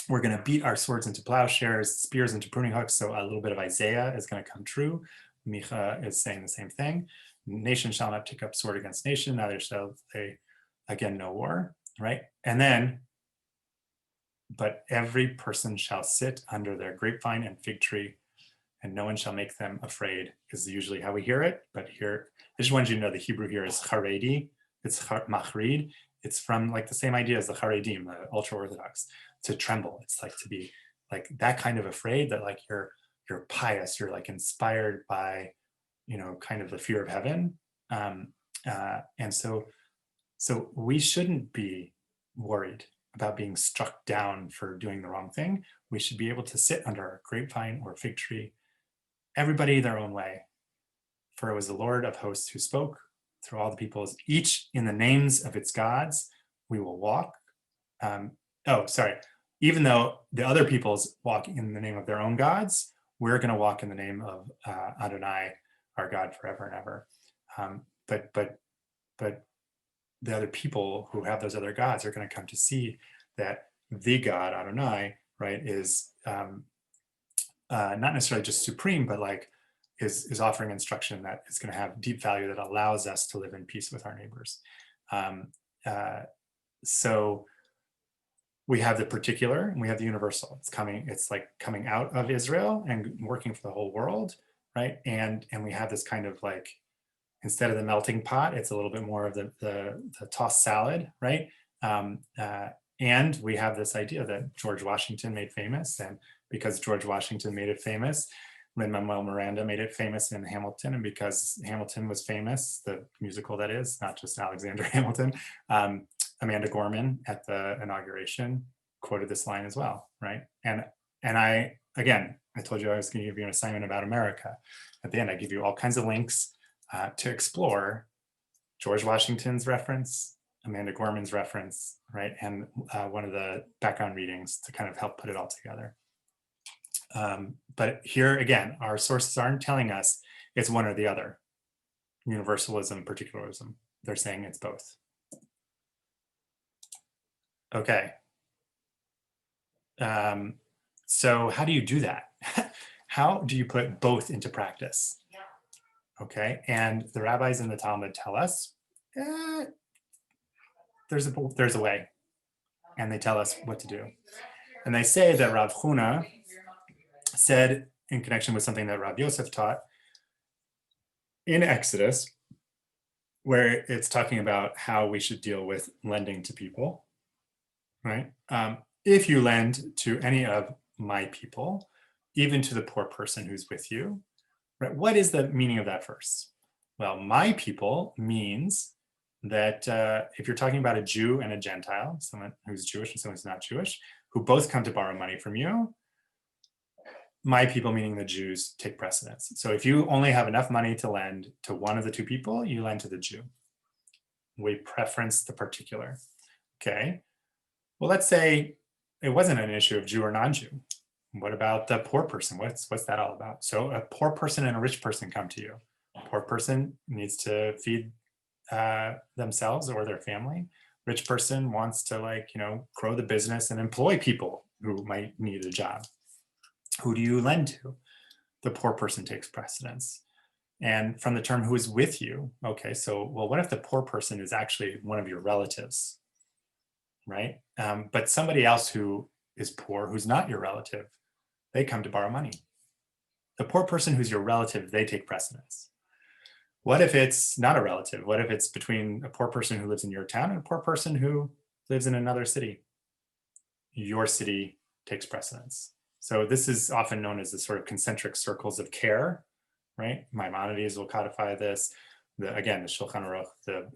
We're going to beat our swords into plowshares, spears into pruning hooks. So a little bit of Isaiah is going to come true. Micha is saying the same thing. Nation shall not take up sword against nation, neither shall they again no war, right? And then, but every person shall sit under their grapevine and fig tree, and no one shall make them afraid, is usually how we hear it. But here, I just wanted you to know the Hebrew here is charedi, it's machrid. It's from like the same idea as the Haredim, the ultra-Orthodox, to tremble. It's like to be like that kind of afraid, that like you're pious, you're like inspired by, kind of the fear of heaven. And so we shouldn't be worried about being struck down for doing the wrong thing. We should be able to sit under a grapevine or fig tree, everybody their own way. For it was the Lord of hosts who spoke through all the peoples, each in the names of its gods, we will walk. Even though the other peoples walk in the name of their own gods, we're going to walk in the name of Adonai, our God, forever and ever. But the other people who have those other gods are going to come to see that the God, Adonai, right, is not necessarily just supreme, but like is offering instruction that is going to have deep value that allows us to live in peace with our neighbors. So we have the particular and we have the universal. It's like coming out of Israel and working for the whole world, right? And we have this kind of like, instead of the melting pot, it's a little bit more of the tossed salad, right? And we have this idea that George Washington made famous, and because George Washington made it famous, Lin-Manuel Miranda made it famous in Hamilton, and because Hamilton was famous, the musical that is, not just Alexander Hamilton, Amanda Gorman at the inauguration quoted this line as well, right? And I told you I was going to give you an assignment about America. At the end, I give you all kinds of links to explore George Washington's reference, Amanda Gorman's reference, right? And one of the background readings to kind of help put it all together. But here again, our sources aren't telling us it's one or the other. Universalism, particularism. They're saying it's both. Okay. So how do you do that? how do you put both into practice? Okay, and the rabbis in the Talmud tell us there's a way, and they tell us what to do. And they say that Rav Huna said, in connection with something that Rav Yosef taught in Exodus, where it's talking about how we should deal with lending to people, right? If you lend to any of my people, even to the poor person who's with you, right? What is the meaning of that verse? Well, my people means that if you're talking about a Jew and a Gentile, someone who's Jewish and someone who's not Jewish, who both come to borrow money from you, my people, meaning the Jews, take precedence. So if you only have enough money to lend to one of the two people, you lend to the Jew. We preference the particular. Okay. Well, let's say it wasn't an issue of Jew or non-Jew. What about the poor person? What's that all about? So a poor person and a rich person come to you. A poor person needs to feed themselves or their family. Rich person wants to grow the business and employ people who might need a job. Who do you lend to? The poor person takes precedence. And from the term who is with you, okay, so, well, what if the poor person is actually one of your relatives, right? But somebody else who is poor, who's not your relative, they come to borrow money. The poor person who's your relative, they take precedence. What if it's not a relative? What if it's between a poor person who lives in your town and a poor person who lives in another city? Your city takes precedence. So this is often known as the sort of concentric circles of care, right? Maimonides will codify this. Again, the Shulchan Aruch, the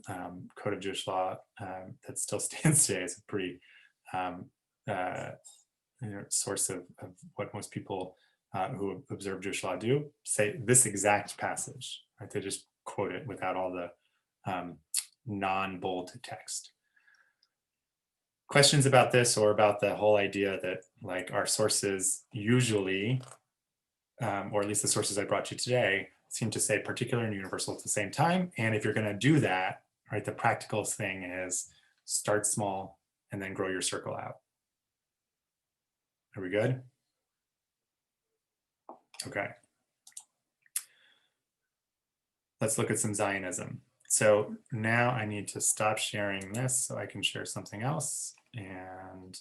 Code of Jewish Law that still stands today, is a pretty source of what most people who observe Jewish law do, say this exact passage, right? They just quote it without all the non-bold text. Questions about this, or about the whole idea that our sources usually, or at least the sources I brought you today, seem to say particular and universal at the same time. And if you're going to do that, right, the practical thing is start small and then grow your circle out. Are we good? Okay. Let's look at some Zionism. So now I need to stop sharing this so I can share something else. And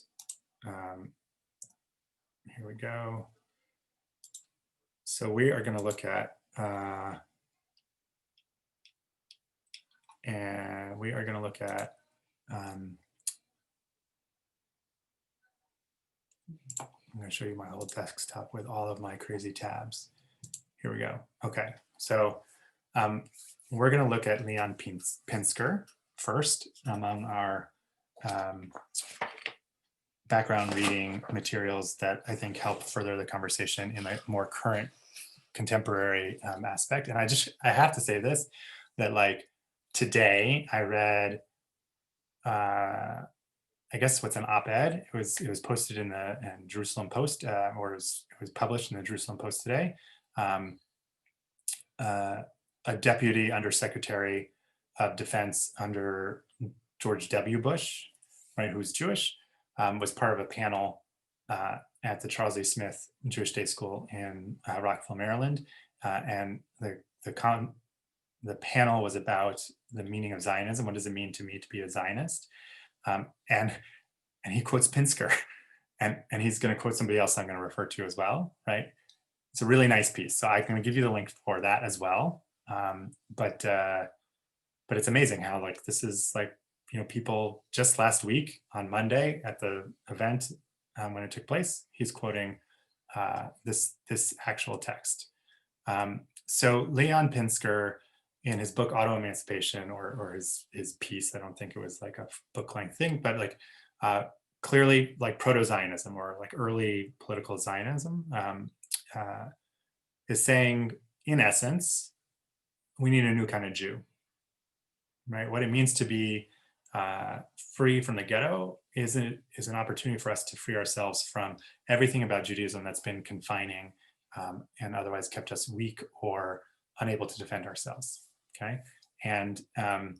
here we go. So we are going to look at, I'm going to show you my whole desktop with all of my crazy tabs. Here we go. Okay, so we're going to look at Leon Pinsker first among our background reading materials that I think help further the conversation in a more current contemporary aspect. And I have to say this, that today I read, I guess what's an op-ed. It was posted in the Jerusalem Post, or it was published in the Jerusalem Post today. A deputy undersecretary of defense under George W. Bush, right, who's Jewish, was part of a panel at the Charles A. Smith Jewish Day School in Rockville, Maryland, and the panel was about the meaning of Zionism. What does it mean to me to be a Zionist? And he quotes Pinsker, and he's going to quote somebody else I'm going to refer to as well, right? It's a really nice piece. So I'm going to give you the link for that as well. But it's amazing how this is people just last week on Monday at the event when it took place, he's quoting this actual text. So Leon Pinsker, in his book Auto Emancipation, or his piece, I don't think it was a book-length thing, but clearly proto-Zionism, or early political Zionism, is saying, in essence, we need a new kind of Jew, right? What it means to be free from the ghetto is an opportunity for us to free ourselves from everything about Judaism that's been confining and otherwise kept us weak or unable to defend ourselves, okay? And I'm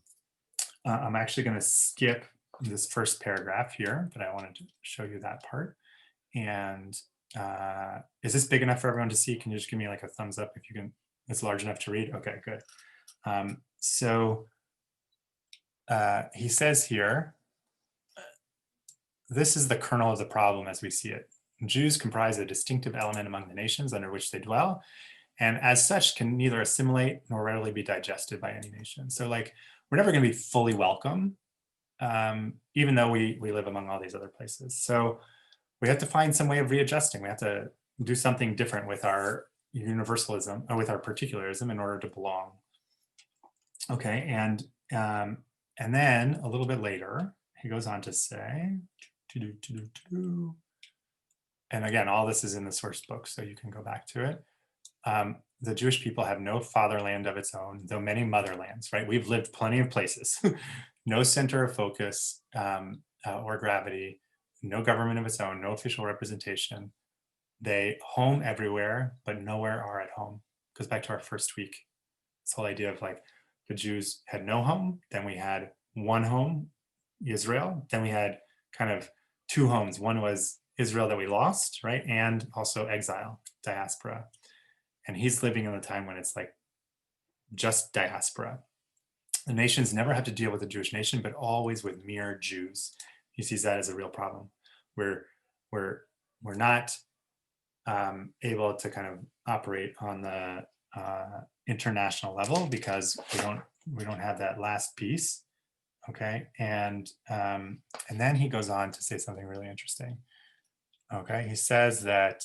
actually going to skip this first paragraph here, but I wanted to show you that part. And is this big enough for everyone to see? Can you just give me like a thumbs up if you can, it's large enough to read? Okay, good. So he says here, this is the kernel of the problem as we see it. Jews comprise a distinctive element among the nations under which they dwell, and as such can neither assimilate nor readily be digested by any nation. So like, we're never going to be fully welcome, even though we live among all these other places. So we have to find some way of readjusting. We have to do something different with our universalism, or with our particularism, in order to belong. Okay, and then a little bit later, he goes on to say, and again, all this is in the source book, so you can go back to it. The Jewish people have no fatherland of its own, though many motherlands, right? We've lived plenty of places. No center of focus or gravity, no government of its own, no official representation. They home everywhere, but nowhere are at home. Goes back to our first week. This whole idea of like, the Jews had no home, then we had one home, Israel, then we had kind of two homes. One was Israel that we lost, right? And also exile, diaspora. And he's living in a time when it's like just diaspora. The nations never have to deal with the Jewish nation, but always with mere Jews. He sees that as a real problem. We're not able to kind of operate on the international level because we don't have that last piece. Okay, and then he goes on to say something really interesting. Okay, he says that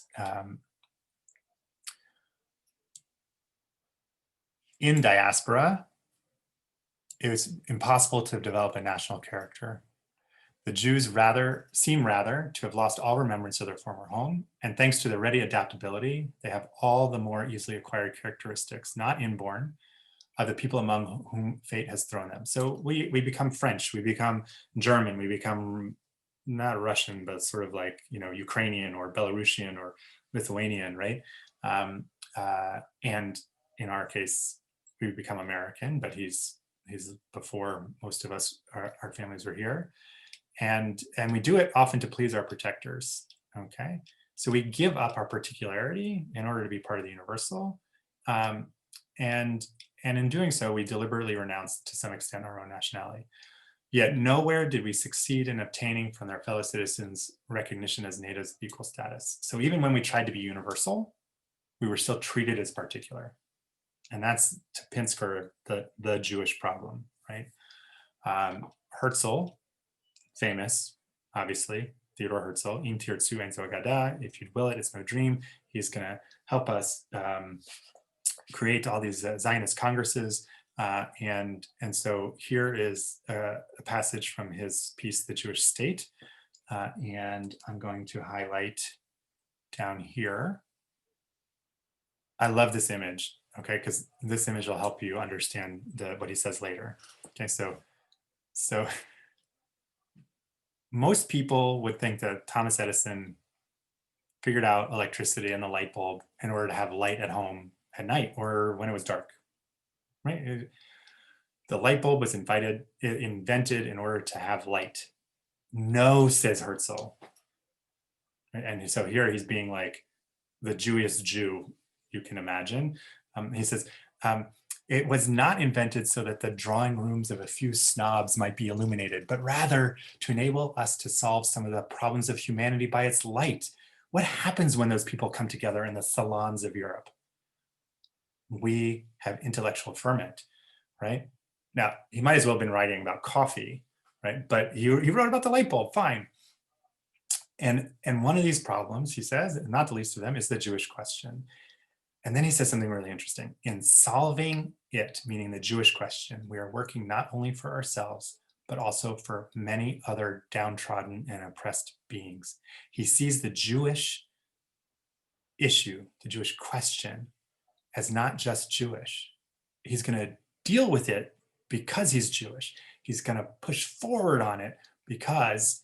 in diaspora, it was impossible to develop a national character. The Jews seem rather to have lost all remembrance of their former home, and thanks to their ready adaptability, they have all the more easily acquired characteristics, not inborn, of the people among whom fate has thrown them. So we become French, we become German, we become not Russian, but sort of like, you know, Ukrainian or Belarusian or Lithuanian, right? And in our case, we become American, but he's before most of us, our families were here. And we do it often to please our protectors, okay? So we give up our particularity in order to be part of the universal. And in doing so, we deliberately renounce to some extent our own nationality. Yet nowhere did we succeed in obtaining from their fellow citizens recognition as natives of equal status. So even when we tried to be universal, we were still treated as particular. And that's, to Pinsker, the Jewish problem, right? Herzl, famous, obviously, Theodore Herzl, Im Tirtzu ein so agada, if you'd will it, it's no dream. He's gonna help us create all these Zionist congresses. And so here is a passage from his piece, The Jewish State. And I'm going to highlight down here. I love this image, okay? Because this image will help you understand what he says later. Okay, so most people would think that Thomas Edison figured out electricity and the light bulb in order to have light at home at night or when it was dark, right? The light bulb was invented in order to have light. No, says Herzl. And so here he's being like the Jewish Jew you can imagine. He says, it was not invented so that the drawing rooms of a few snobs might be illuminated, but rather to enable us to solve some of the problems of humanity by its light. What happens when those people come together in the salons of Europe? We have intellectual ferment, right? Now, he might as well have been writing about coffee, right? But he wrote about the light bulb, fine. And one of these problems, he says, not the least of them, is the Jewish question. And then he says something really interesting. In solving it, meaning the Jewish question, we are working not only for ourselves, but also for many other downtrodden and oppressed beings. He sees the Jewish issue, the Jewish question, as not just Jewish. He's going to deal with it because he's Jewish. He's going to push forward on it because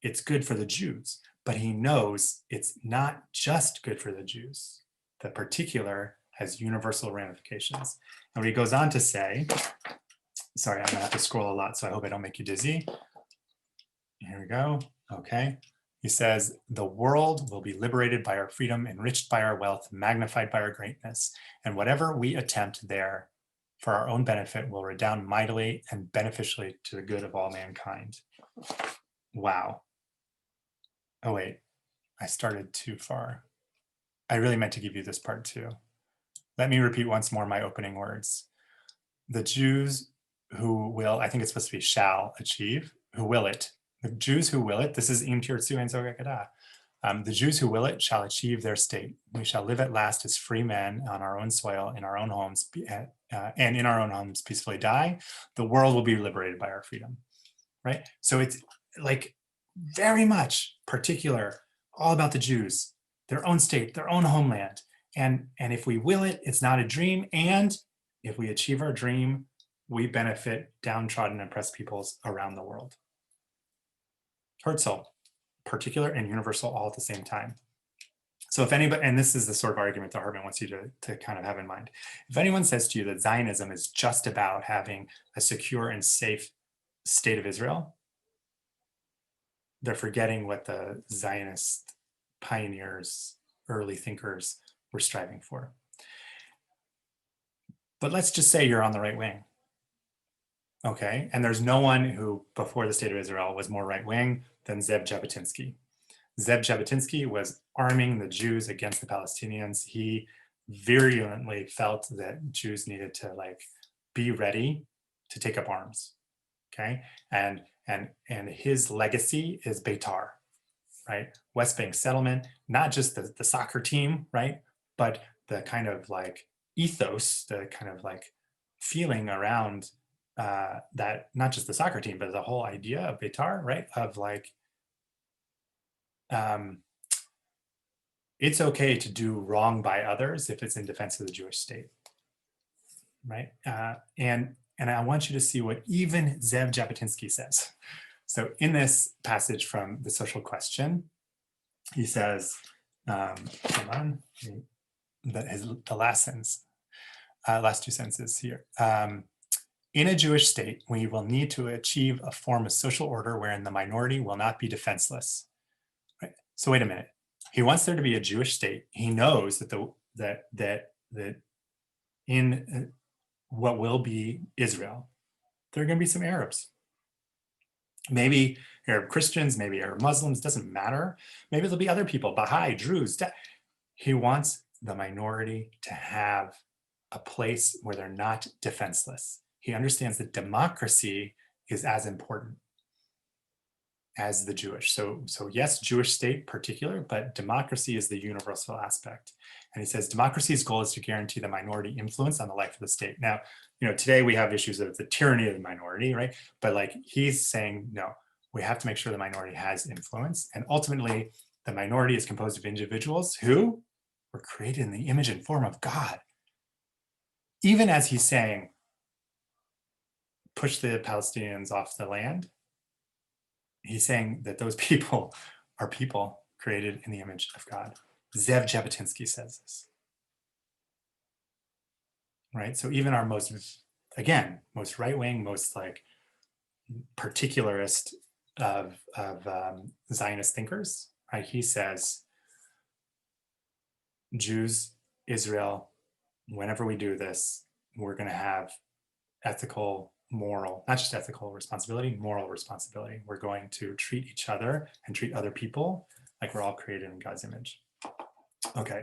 it's good for the Jews. But he knows it's not just good for the Jews. The particular has universal ramifications. And what he goes on to say, sorry, I'm gonna have to scroll a lot, so I hope I don't make you dizzy. Here we go, okay. He says, the world will be liberated by our freedom, enriched by our wealth, magnified by our greatness, and whatever we attempt there for our own benefit will redound mightily and beneficially to the good of all mankind. Wow. Oh, wait, I started too far. I really meant to give you this part too. Let me repeat once more my opening words. The Jews who will, I think it's supposed to be shall achieve, who will it. The Jews who will it, this is Im Tirtzu Ein Zogekada. The Jews who will it shall achieve their state. We shall live at last as free men on our own soil, in our own homes, and in our own homes peacefully die. The world will be liberated by our freedom, right? So it's like very much particular, all about the Jews, their own state, their own homeland. And if we will it, it's not a dream. And if we achieve our dream, we benefit downtrodden and oppressed peoples around the world. Herzl, particular and universal all at the same time. So if anybody, and this is the sort of argument that Hartman wants you to kind of have in mind. If anyone says to you that Zionism is just about having a secure and safe state of Israel, they're forgetting what the Zionist pioneers, early thinkers were striving for. But let's just say you're on the right wing. Okay, and there's no one who before the state of Israel was more right wing than Zev Jabotinsky. Zev Jabotinsky was arming the Jews against the Palestinians. He virulently felt that Jews needed to like be ready to take up arms. Okay, and his legacy is Beitar, right? West Bank settlement, not just the soccer team, right? But the kind of like ethos, the kind of like feeling around that, not just the soccer team, but the whole idea of Beitar, right? Of like, it's okay to do wrong by others if it's in defense of the Jewish state, right? And I want you to see what even Zev Jabotinsky says. So in this passage from The Social Question, he says, hold on, the last sentence, last two sentences here. In a Jewish state, we will need to achieve a form of social order wherein the minority will not be defenseless. Right? So wait a minute. He wants there to be a Jewish state. He knows that that in what will be Israel, there are going to be some Arabs. Maybe Arab Christians, maybe Arab Muslims, doesn't matter. Maybe there'll be other people, Baha'i, Druze. He wants the minority to have a place where they're not defenseless. He understands that democracy is as important as the Jewish. So yes, Jewish state particular, but democracy is the universal aspect. And he says democracy's goal is to guarantee the minority influence on the life of the state. Now, today we have issues of the tyranny of the minority, right? But like he's saying, no, we have to make sure the minority has influence. And ultimately, the minority is composed of individuals who were created in the image and form of God. Even as he's saying, push the Palestinians off the land, he's saying that those people are people created in the image of God. Zev Jabotinsky says this. Right? So even our most right-wing, most like particularist of Zionist thinkers, right? He says, Jews, Israel, whenever we do this, we're going to have ethical, moral, not just ethical responsibility, moral responsibility. We're going to treat each other and treat other people like we're all created in God's image. Okay,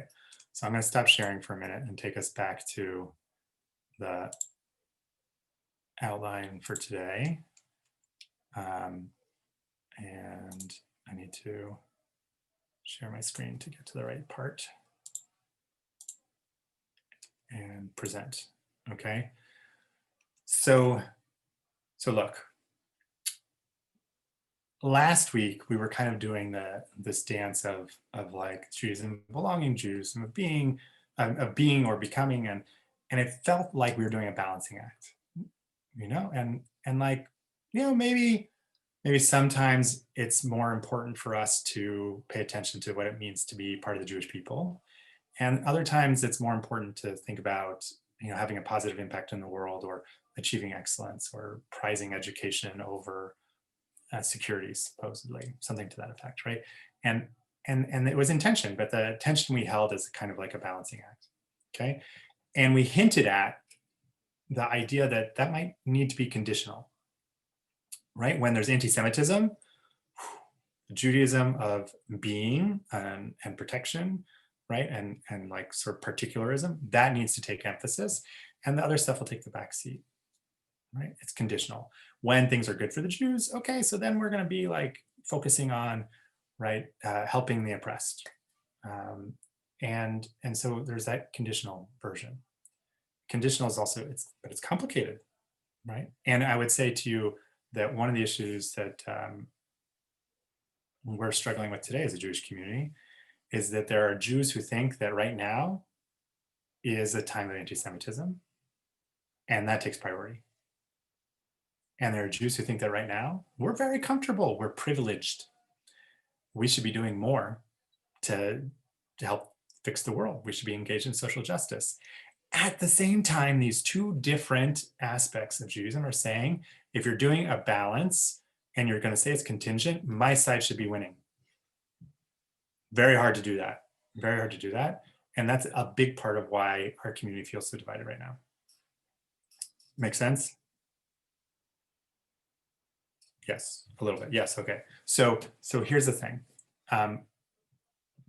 so I'm going to stop sharing for a minute and take us back to the outline for today. And I need to share my screen to get to the right part and present. Okay, so look, last week we were kind of doing this dance of like Jews and belonging Jews and of being or becoming, and it felt like we were doing a balancing act, and like, maybe sometimes it's more important for us to pay attention to what it means to be part of the Jewish people, and other times it's more important to think about having a positive impact in the world, or achieving excellence, or prizing education over security, supposedly, something to that effect, right? And it was intention, but the tension we held is kind of like a balancing act, okay? And we hinted at the idea that that might need to be conditional, right? When there's anti-Semitism, Judaism of being and protection, right? And like sort of particularism, that needs to take emphasis, and the other stuff will take the back seat, right? It's conditional. When things are good for the Jews, okay, so then we're going to be like focusing on, right, helping the oppressed. And so there's that conditional version. Conditional is also, but it's complicated, right? And I would say to you that one of the issues that we're struggling with today as a Jewish community is that there are Jews who think that right now is a time of anti-Semitism, and that takes priority. And there are Jews who think that right now we're very comfortable, we're privileged, we should be doing more to help fix the world, we should be engaged in social justice. At the same time, these two different aspects of Judaism are saying, if you're doing a balance and you're going to say it's contingent, my side should be winning. Very hard to do that. Very hard to do that. And that's a big part of why our community feels so divided right now. Make sense? Yes, a little bit. Yes, okay. So here's the thing.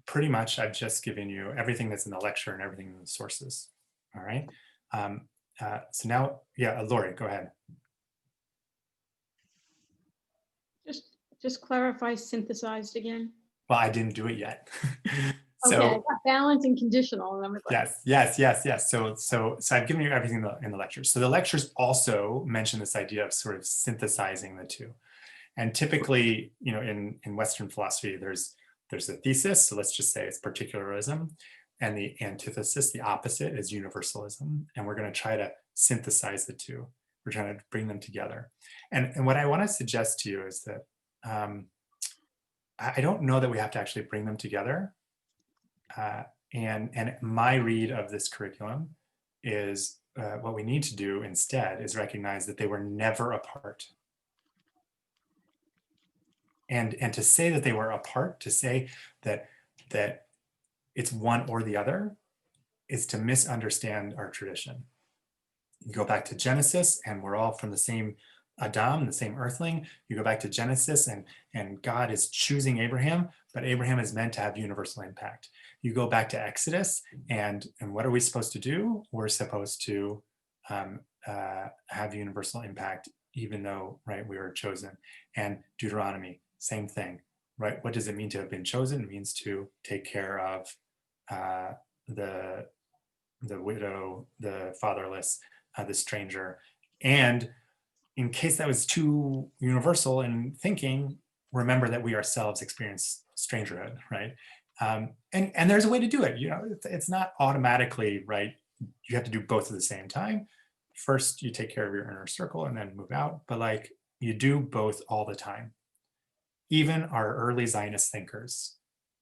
Pretty much I've just given you everything that's in the lecture and everything in the sources. All right. So now, yeah, Lori, go ahead. Just clarify synthesized again. Well, I didn't do it yet. So, okay, I got balance and conditional. And I'm like, yes. So I've given you everything in the lectures. So the lectures also mention this idea of sort of synthesizing the two. And typically, you know, in Western philosophy, there's a thesis. So let's just say it's particularism. And the antithesis, the opposite, is universalism. And we're going to try to synthesize the two. We're trying to bring them together. And what I want to suggest to you is that I don't know that we have to actually bring them together. And my read of this curriculum is what we need to do instead is recognize that they were never apart. And to say that they were apart, to say that it's one or the other, is to misunderstand our tradition. You go back to Genesis and we're all from the same Adam, the same earthling. You go back to Genesis and God is choosing Abraham, but Abraham is meant to have universal impact. You go back to Exodus and what are we supposed to do? We're supposed to have universal impact, even though, right, we were chosen. And Deuteronomy, same thing, right? What does it mean to have been chosen? It means to take care of the widow, the fatherless, the stranger. And in case that was too universal in thinking, remember that we ourselves experience strangerhood, right? And there's a way to do it. You know, it's not automatically, right? You have to do both at the same time. First, you take care of your inner circle and then move out. But like, you do both all the time. Even our early Zionist thinkers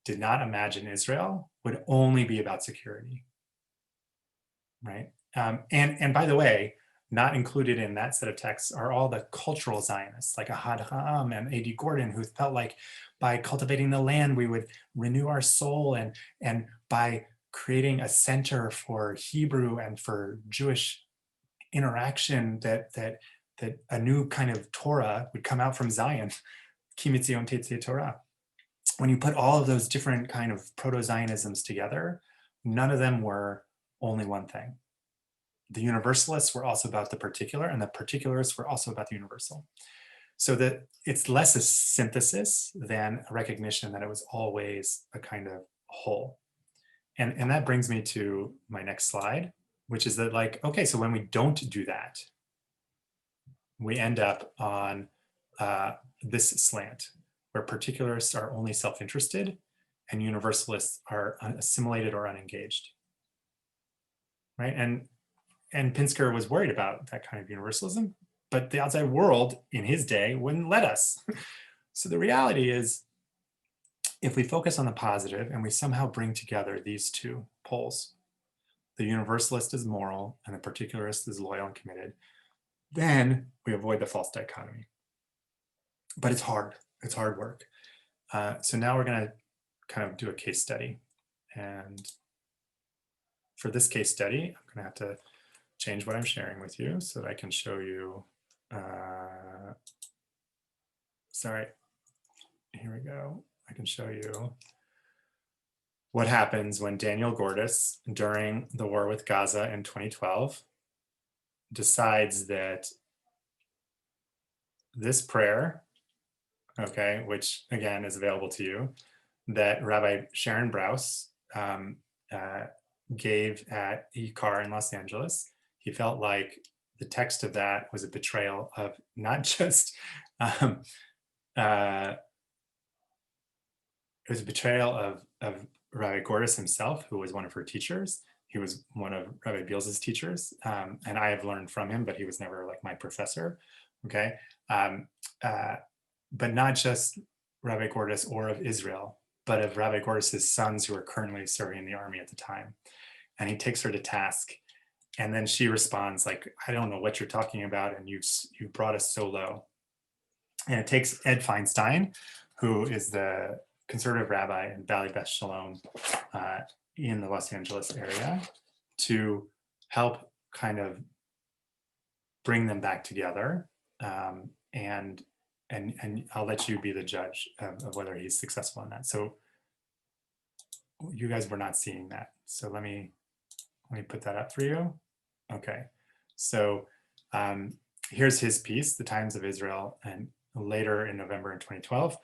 did not imagine Israel would only be about security, right? And by the way, not included in that set of texts are all the cultural Zionists, like Ahad Ha'am and A.D. Gordon, who felt like by cultivating the land, we would renew our soul, and by creating a center for Hebrew and for Jewish interaction, that a new kind of Torah would come out from Zion, Ki Mitzion Tetzei Torah. When you put all of those different kind of proto-Zionisms together, none of them were only one thing. The universalists were also about the particular, and the particularists were also about the universal. So that it's less a synthesis than a recognition that it was always a kind of whole. And that brings me to my next slide, which is that, like, okay, so when we don't do that, we end up on this slant, where particularists are only self-interested and universalists are assimilated or unengaged, right? And Pinsker was worried about that kind of universalism, but the outside world in his day wouldn't let us. So the reality is, if we focus on the positive and we somehow bring together these two poles, the universalist is moral and the particularist is loyal and committed, then we avoid the false dichotomy. but it's hard. It's hard work. So now we're going to kind of do a case study. And for this case study, I'm going to have to change what I'm sharing with you so that I can show you. Sorry, here we go. I can show you what happens when Daniel Gordis, during the war with Gaza in 2012, decides that this prayer, okay, which again is available to you, that Rabbi Sharon Brous gave at ECAR in Los Angeles. He felt like the text of that was a betrayal of not just, it was a betrayal of Rabbi Gordis himself, who was one of her teachers. He was one of Rabbi Beals's teachers, and I have learned from him, but he was never like my professor, okay? But not just Rabbi Gordis or of Israel, but of Rabbi Gordis's sons who are currently serving in the army at the time. And he takes her to task. And then she responds like, I don't know what you're talking about, and you brought us so low. And it takes Ed Feinstein, who is the conservative rabbi in Valley Beth Shalom in the Los Angeles area, to help kind of bring them back together. And I'll let you be the judge of whether he's successful in that. So you guys were not seeing that. So let me put that up for you. Okay. So here's his piece, The Times of Israel, and later in November in 2012.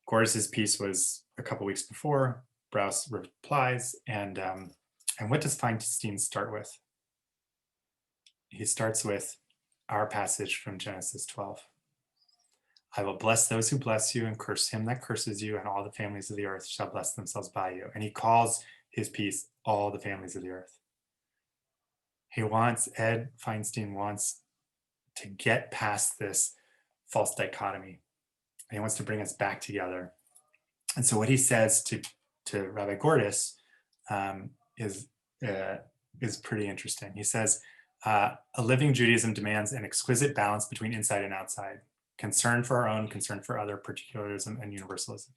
Gordis's piece was a couple weeks before. Brous replies, and what does Feinstein start with? He starts with our passage from Genesis 12. I will bless those who bless you and curse him that curses you, and all the families of the earth shall bless themselves by you. And he calls his piece all the families of the earth. Ed Feinstein wants to get past this false dichotomy. And he wants to bring us back together. And so what he says to Rabbi Gordis is pretty interesting. He says, a living Judaism demands an exquisite balance between inside and outside, concern for our own, concern for other, particularism and universalism.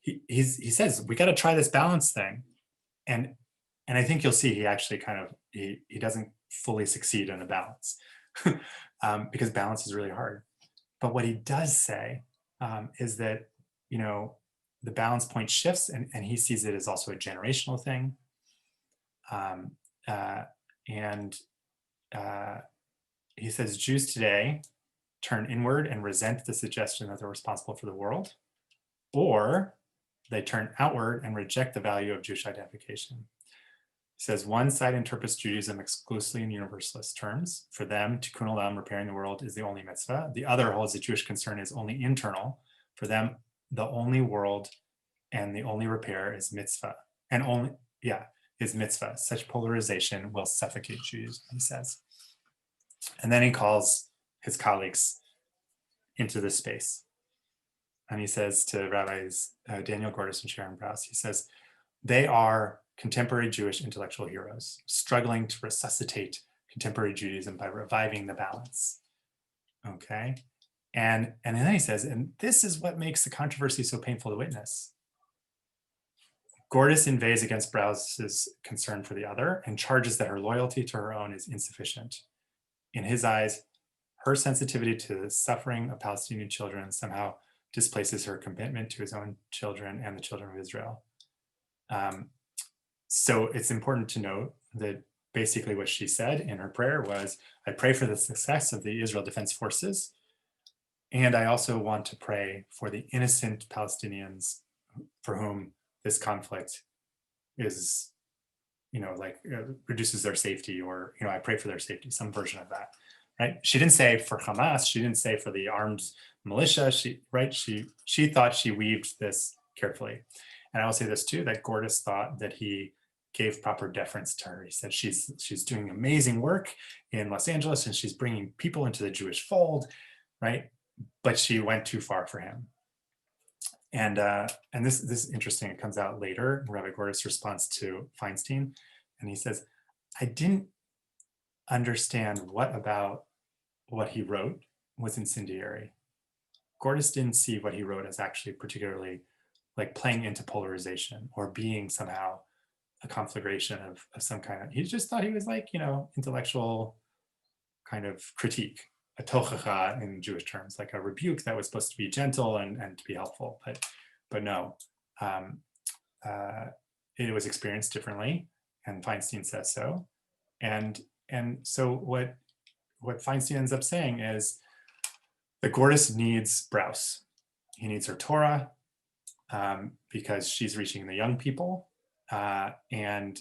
He says, we got to try this balance thing. And I think you'll see he actually kind of, he doesn't fully succeed in the balance because balance is really hard. But what he does say is that, you know, the balance point shifts, and he sees it as also a generational thing. He says Jews today turn inward and resent the suggestion that they're responsible for the world, or they turn outward and reject the value of Jewish identification. He says one side interprets Judaism exclusively in universalist terms. For them, tikkun olam, repairing the world, is the only mitzvah. The other holds that Jewish concern is only internal. For them, the only world and the only repair is mitzvah. Is mitzvah. Such polarization will suffocate Judaism, he says. And then he calls his colleagues into this space. And he says to Rabbis Daniel Gordis and Sharon Brous, he says, they are contemporary Jewish intellectual heroes, struggling to resuscitate contemporary Judaism by reviving the balance. Okay. And then he says, and this is what makes the controversy so painful to witness. Gordis inveighs against Brous's concern for the other and charges that her loyalty to her own is insufficient. In his eyes, her sensitivity to the suffering of Palestinian children somehow displaces her commitment to his own children and the children of Israel. So it's important to note that basically what she said in her prayer was, I pray for the success of the Israel Defense Forces, and I also want to pray for the innocent Palestinians for whom this conflict is, reduces their safety, or, I pray for their safety, some version of that, right? She didn't say for Hamas, she didn't say for the armed militia, she thought she weaved this carefully. And I will say this too, that Gordis thought that he gave proper deference to her. He said she's doing amazing work in Los Angeles and she's bringing people into the Jewish fold, right? But she went too far for him. And this is interesting. It comes out later, Rabbi Gordis' response to Feinstein, and he says, I didn't understand what about what he wrote was incendiary. Gordis didn't see what he wrote as actually particularly like playing into polarization or being somehow a conflagration of some kind. He just thought he was like, intellectual kind of critique, a tochacha in Jewish terms, like a rebuke that was supposed to be gentle and to be helpful. But no, it was experienced differently, and Feinstein says so. And so what Feinstein ends up saying is that Gordis needs Brous. He needs her Torah because she's reaching the young people, and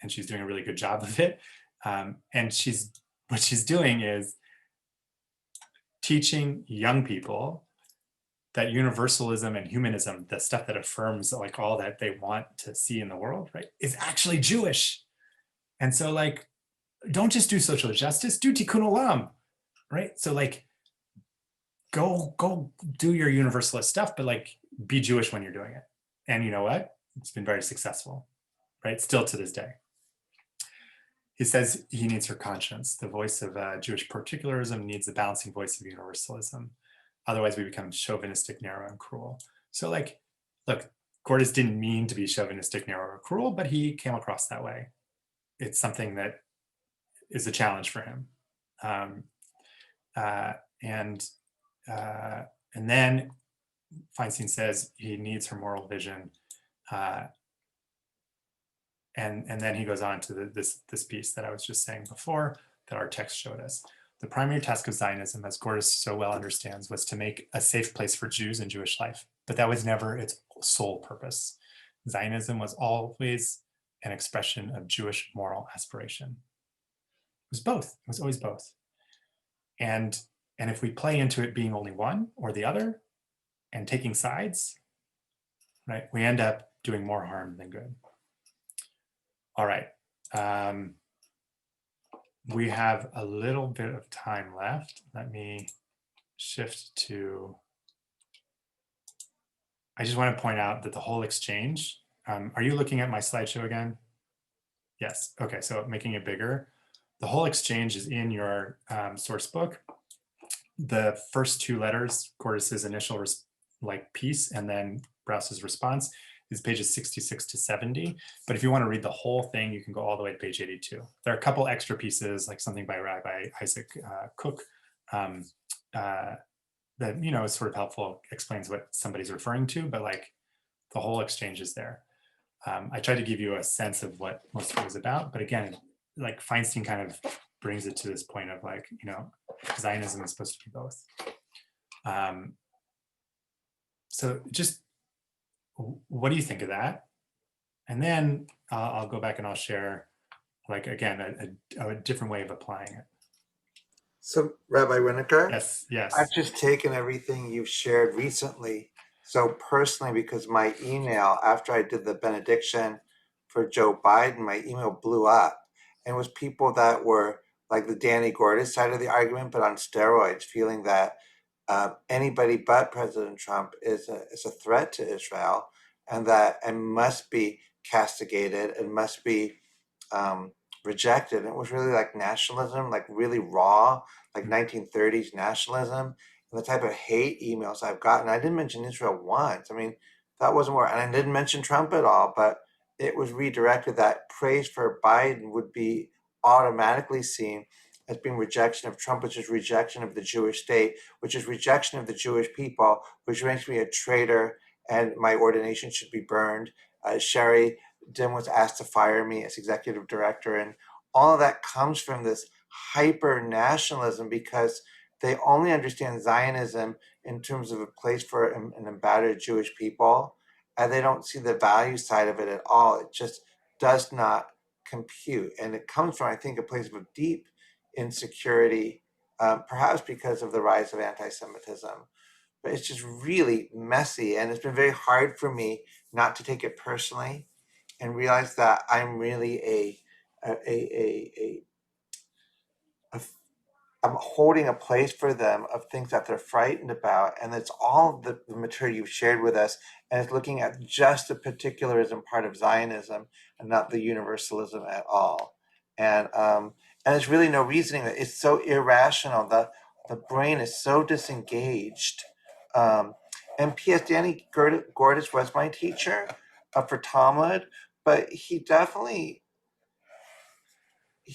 she's doing a really good job of it. And what she's doing is teaching young people that universalism and humanism, the stuff that affirms like all that they want to see in the world, right, is actually Jewish. And so like, don't just do social justice, do tikkun olam, right? So like, go do your universalist stuff, but like be Jewish when you're doing it. And you know what? It's been very successful, right? Still to this day. He says he needs her conscience. The voice of Jewish particularism needs the balancing voice of universalism. Otherwise we become chauvinistic, narrow, and cruel. So like, look, Gordis didn't mean to be chauvinistic, narrow, or cruel, but he came across that way. It's something that is a challenge for him. And then Feinstein says he needs her moral vision. And then he goes on to this piece that I was just saying before that our text showed us. The primary task of Zionism, as Gordis so well understands, was to make a safe place for Jews and Jewish life, but that was never its sole purpose. Zionism was always an expression of Jewish moral aspiration. It was both. It was always both. And if we play into it being only one or the other and taking sides, right, we end up doing more harm than good. All right. We have a little bit of time left. Let me shift to, I just want to point out that the whole exchange, are you looking at my slideshow again? Yes. Okay. So making it bigger. The whole exchange is in your source book. The first two letters, Gordis's initial piece, and then Brous's response is pages 66 to 70. But if you want to read the whole thing, you can go all the way to page 82. There are a couple extra pieces, like something by Rabbi Isaac Cook, that is sort of helpful, explains what somebody's referring to, but like the whole exchange is there. I tried to give you a sense of what most of it was about, but again, like Feinstein kind of brings it to this point of like, Zionism is supposed to be both. So just, what do you think of that? And then I'll go back and I'll share, like, again, a different way of applying it. So, Rabbi Winaker? Yes. I've just taken everything you've shared recently. So personally, because my email, after I did the benediction for Joe Biden, my email blew up. And it was people that were like the Danny Gordis side of the argument, but on steroids, feeling that anybody but President Trump is a threat to Israel, and must be castigated and must be rejected. And it was really like nationalism, like really raw, like 1930s nationalism, and the type of hate emails I've gotten. I didn't mention Israel once. I mean, that wasn't where, and I didn't mention Trump at all, but it was redirected that praise for Biden would be automatically seen as being rejection of Trump, which is rejection of the Jewish state, which is rejection of the Jewish people, which makes me a traitor and my ordination should be burned. Sherry Dim was asked to fire me as executive director. And all of that comes from this hyper nationalism because they only understand Zionism in terms of a place for an embattled Jewish people. And they don't see the value side of it at all. It just does not compute. And it comes from, I think, a place of deep insecurity, perhaps because of the rise of anti-Semitism. But it's just really messy. And it's been very hard for me not to take it personally and realize that I'm really I'm holding a place for them of things that they're frightened about. And it's all the material you've shared with us. And it's looking at just the particularism part of Zionism and not the universalism at all. And there's really no reasoning. It's so irrational. The brain is so disengaged And P.S. Danny Gordis was my teacher for Talmud, but he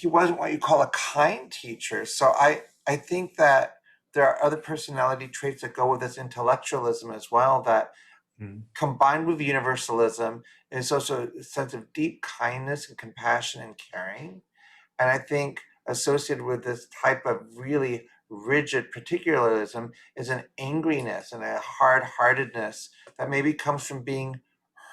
wasn't what you call a kind teacher. So I think that there are other personality traits that go with this intellectualism as well, that combined with universalism is also a sense of deep kindness and compassion and caring. And I think associated with this type of really rigid particularism is an angriness and a hard-heartedness that maybe comes from being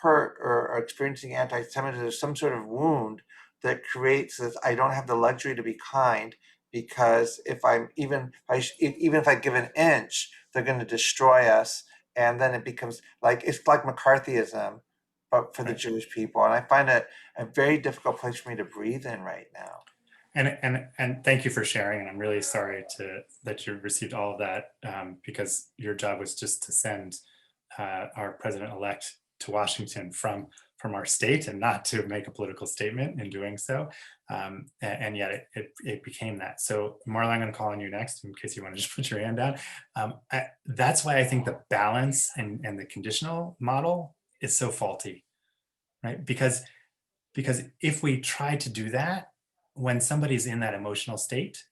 hurt or experiencing anti-Semitism, some sort of wound that creates this, I don't have the luxury to be kind, because if even if I give an inch, they're going to destroy us. And then it becomes like, it's like McCarthyism, but for the Jewish people. And I find it a very difficult place for me to breathe in right now. And thank you for sharing. And I'm really sorry that you received all of that, because your job was just to send our president-elect to Washington from our state, and not to make a political statement in doing so. And yet it became that. So Marla, I'm going to call on you next in case you want to just put your hand down. That's why I think the balance and the conditional model is so faulty, right? Because if we try to do that, when somebody's in that emotional state,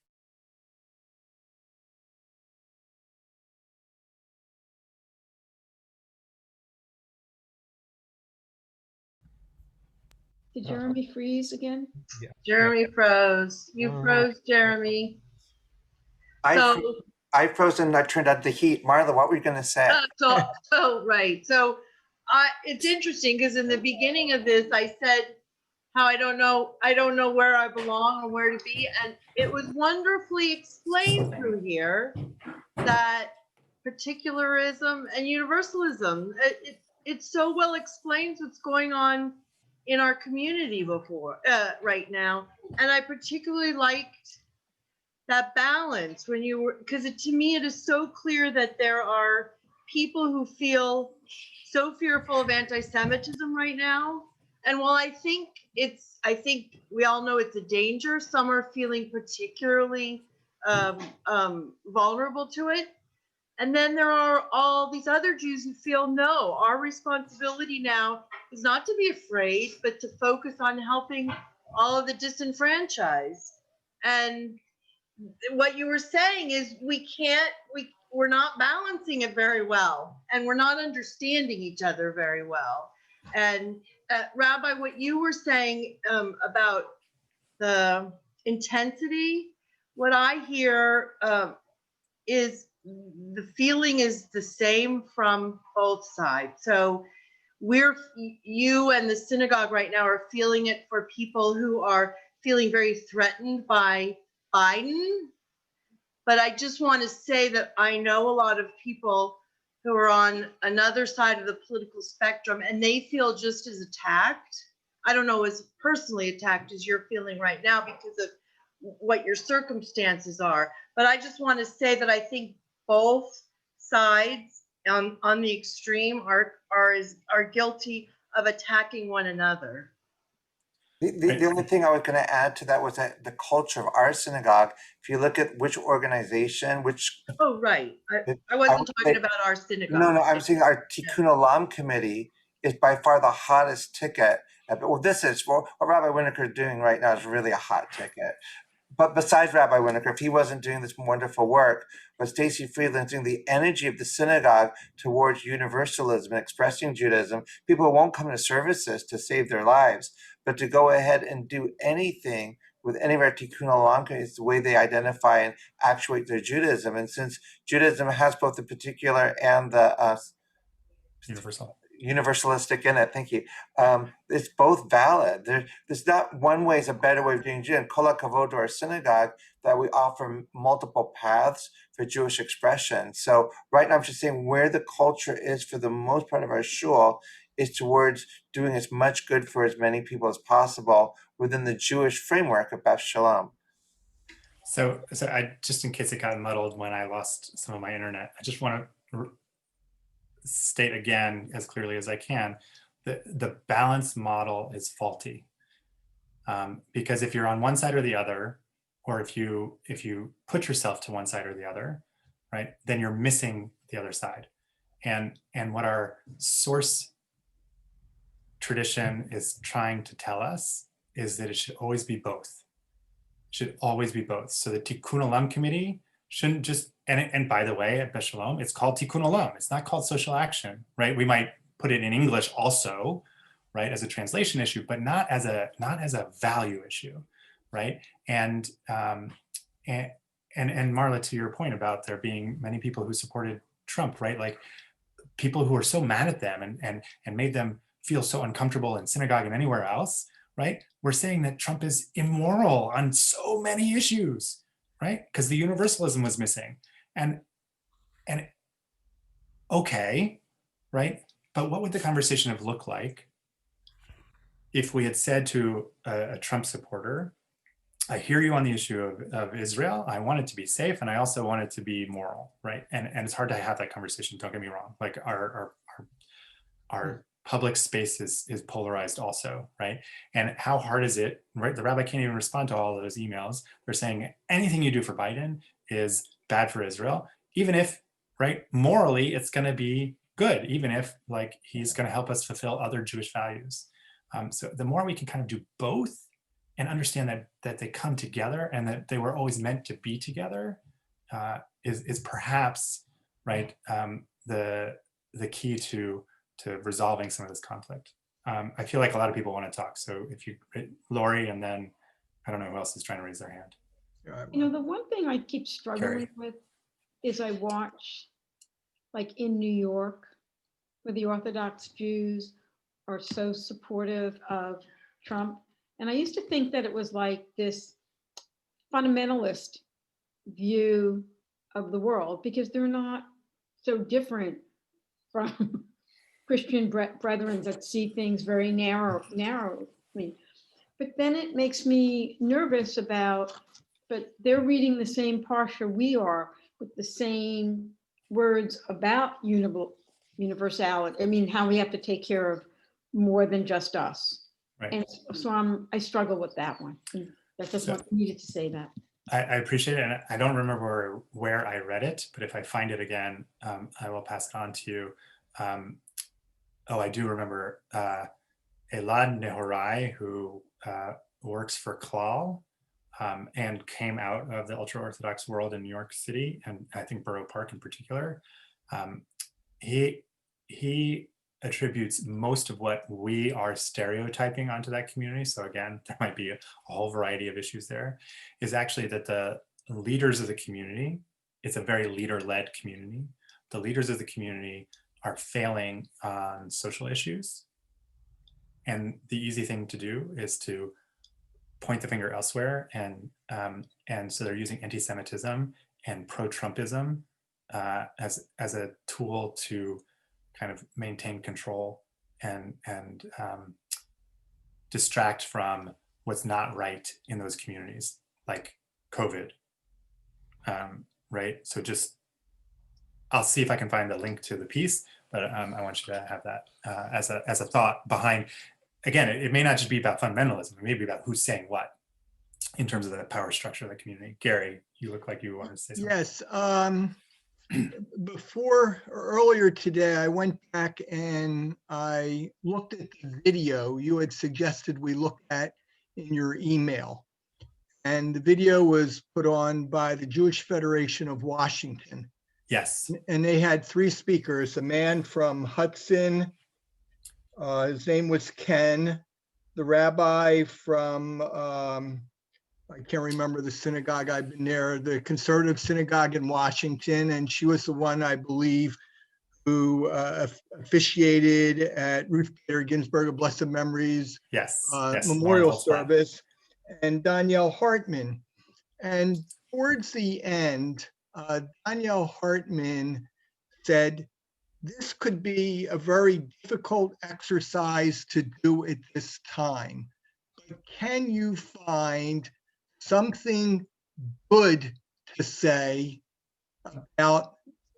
Did Jeremy freeze again? Yeah. Jeremy froze. You froze, Jeremy. I froze and I turned out the heat. Marla, what were you going to say? Right. So it's interesting because in the beginning of this, I said how I don't know where I belong or where to be. And it was wonderfully explained through here that particularism and universalism, it so well explains what's going on in our community right now. And I particularly liked that balance when you were, because to me, it is so clear that there are people who feel so fearful of anti-Semitism right now. And while I think we all know it's a danger, some are feeling particularly vulnerable to it. And then there are all these other Jews who feel, no, our responsibility now is not to be afraid, but to focus on helping all of the disenfranchised. And what you were saying is we're not balancing it very well, and we're not understanding each other very well. And Rabbi, what you were saying about the intensity, what I hear is the feeling is the same from both sides. So you and the synagogue right now are feeling it for people who are feeling very threatened by Biden. But I just want to say that I know a lot of people who are on another side of the political spectrum, and they feel just as attacked. I don't know, as personally attacked as you're feeling right now because of what your circumstances are. But I just want to say that I think both sides on the extreme are guilty of attacking one another. The only thing I was going to add to that was that the culture of our synagogue, if you look at which organization, Oh, right. I wasn't talking about our synagogue. No, I'm saying our Tikkun Olam committee is by far the hottest ticket. Well, what Rabbi Winaker is doing right now is really a hot ticket. But besides Rabbi Winaker, if he wasn't doing this wonderful work, but Stacy Friedland's doing the energy of the synagogue towards universalism and expressing Judaism, people won't come to services to save their lives, but to go ahead and do anything with any of our Tikkun Olam is the way they identify and actuate their Judaism. And since Judaism has both the particular and the universalistic in it, thank you. It's both valid. There's not one way is a better way of doing Judaism. Kol hakavod to our synagogue that we offer multiple paths for Jewish expression. So right now I'm just saying where the culture is for the most part of our shul is towards doing as much good for as many people as possible within the Jewish framework of Beth Shalom. So I just, in case it got muddled when I lost some of my internet, I just want to state again as clearly as I can that the balance model is faulty, because if you're on one side or the other, or if you put yourself to one side or the other, right, then you're missing the other side. And what our source tradition is trying to tell us is that it should always be both. It should always be both. So the Tikkun Olam committee shouldn't just, and by the way, at Beth Shalom, it's called Tikkun Olam. It's not called social action, right? We might put it in English also, right, as a translation issue, but not as a value issue, right? And Marla, to your point about there being many people who supported Trump, right? Like people who are so mad at them and made them feel so uncomfortable in synagogue and anywhere else, right? We're saying that Trump is immoral on so many issues, right? Because the universalism was missing. And okay, right? But what would the conversation have looked like if we had said to a Trump supporter, I hear you on the issue of Israel. I want it to be safe, and I also want it to be moral, right? And it's hard to have that conversation. Don't get me wrong. Like our public space is polarized also, right? And how hard is it, right? The rabbi can't even respond to all of those emails. They're saying anything you do for Biden is bad for Israel, even if, right, morally it's going to be good, even if like he's going to help us fulfill other Jewish values. So the more we can kind of do both and understand that they come together and that they were always meant to be together is perhaps, right, the key to resolving some of this conflict. I feel like a lot of people want to talk. So if you, Lori, and then I don't know who else is trying to raise their hand. You know, the one thing I keep struggling with is I watch, like in New York, where the Orthodox Jews are so supportive of Trump. And I used to think that it was like this fundamentalist view of the world because they're not so different from Christian brethren that see things very narrowly. But then it makes me nervous about, but they're reading the same parsha we are with the same words about universality. I mean, how we have to take care of more than just us. Right. And so I struggle with that one. And that's just what I needed to say that. I appreciate it. And I don't remember where I read it, but if I find it again, I will pass it on to you. I do remember Elad Nehorai, who works for Klal and came out of the ultra-Orthodox world in New York City, and I think Borough Park in particular. He attributes most of what we are stereotyping onto that community. So again, there might be a whole variety of issues there, is actually that the leaders of the community, it's a very leader-led community. The leaders of the community are failing on social issues. And the easy thing to do is to point the finger elsewhere. And so they're using anti-Semitism and pro-Trumpism as a tool to kind of maintain control and distract from what's not right in those communities, like COVID, right? So just, I'll see if I can find the link to the piece, but I want you to have that as a thought behind. Again, it may not just be about fundamentalism, it may be about who's saying what in terms of the power structure of the community. Gary, you look like you wanted to say something. Yes. Earlier today, I went back and I looked at the video you had suggested we look at in your email. And the video was put on by the Jewish Federation of Washington. Yes. And they had 3 speakers, a man from Hudson, his name was Ken, the rabbi from, I can't remember the synagogue, I've been there, the conservative synagogue in Washington, and she was the one, I believe, who officiated at Ruth Bader Ginsburg of Blessed Memories memorial service, and Danielle Hartman. And towards the end, Danielle Hartman said, this could be a very difficult exercise to do at this time, but can you find something good to say about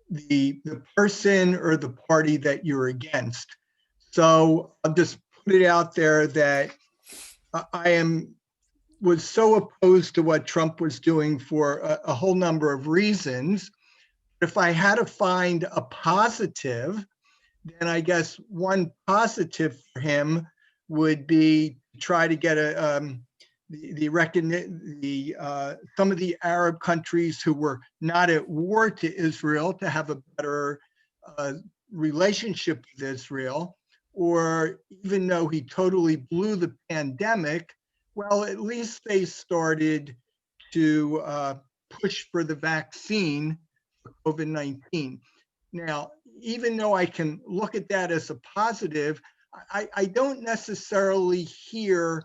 the person or the party that you're against? So I'll just put it out there that was so opposed to what Trump was doing for a whole number of reasons, If I had to find a positive, then I guess one positive for him would be try to get some of the Arab countries who were not at war to Israel to have a better relationship with Israel, or even though he totally blew the pandemic, well, at least they started to push for the vaccine for COVID-19. Now, even though I can look at that as a positive, I don't necessarily hear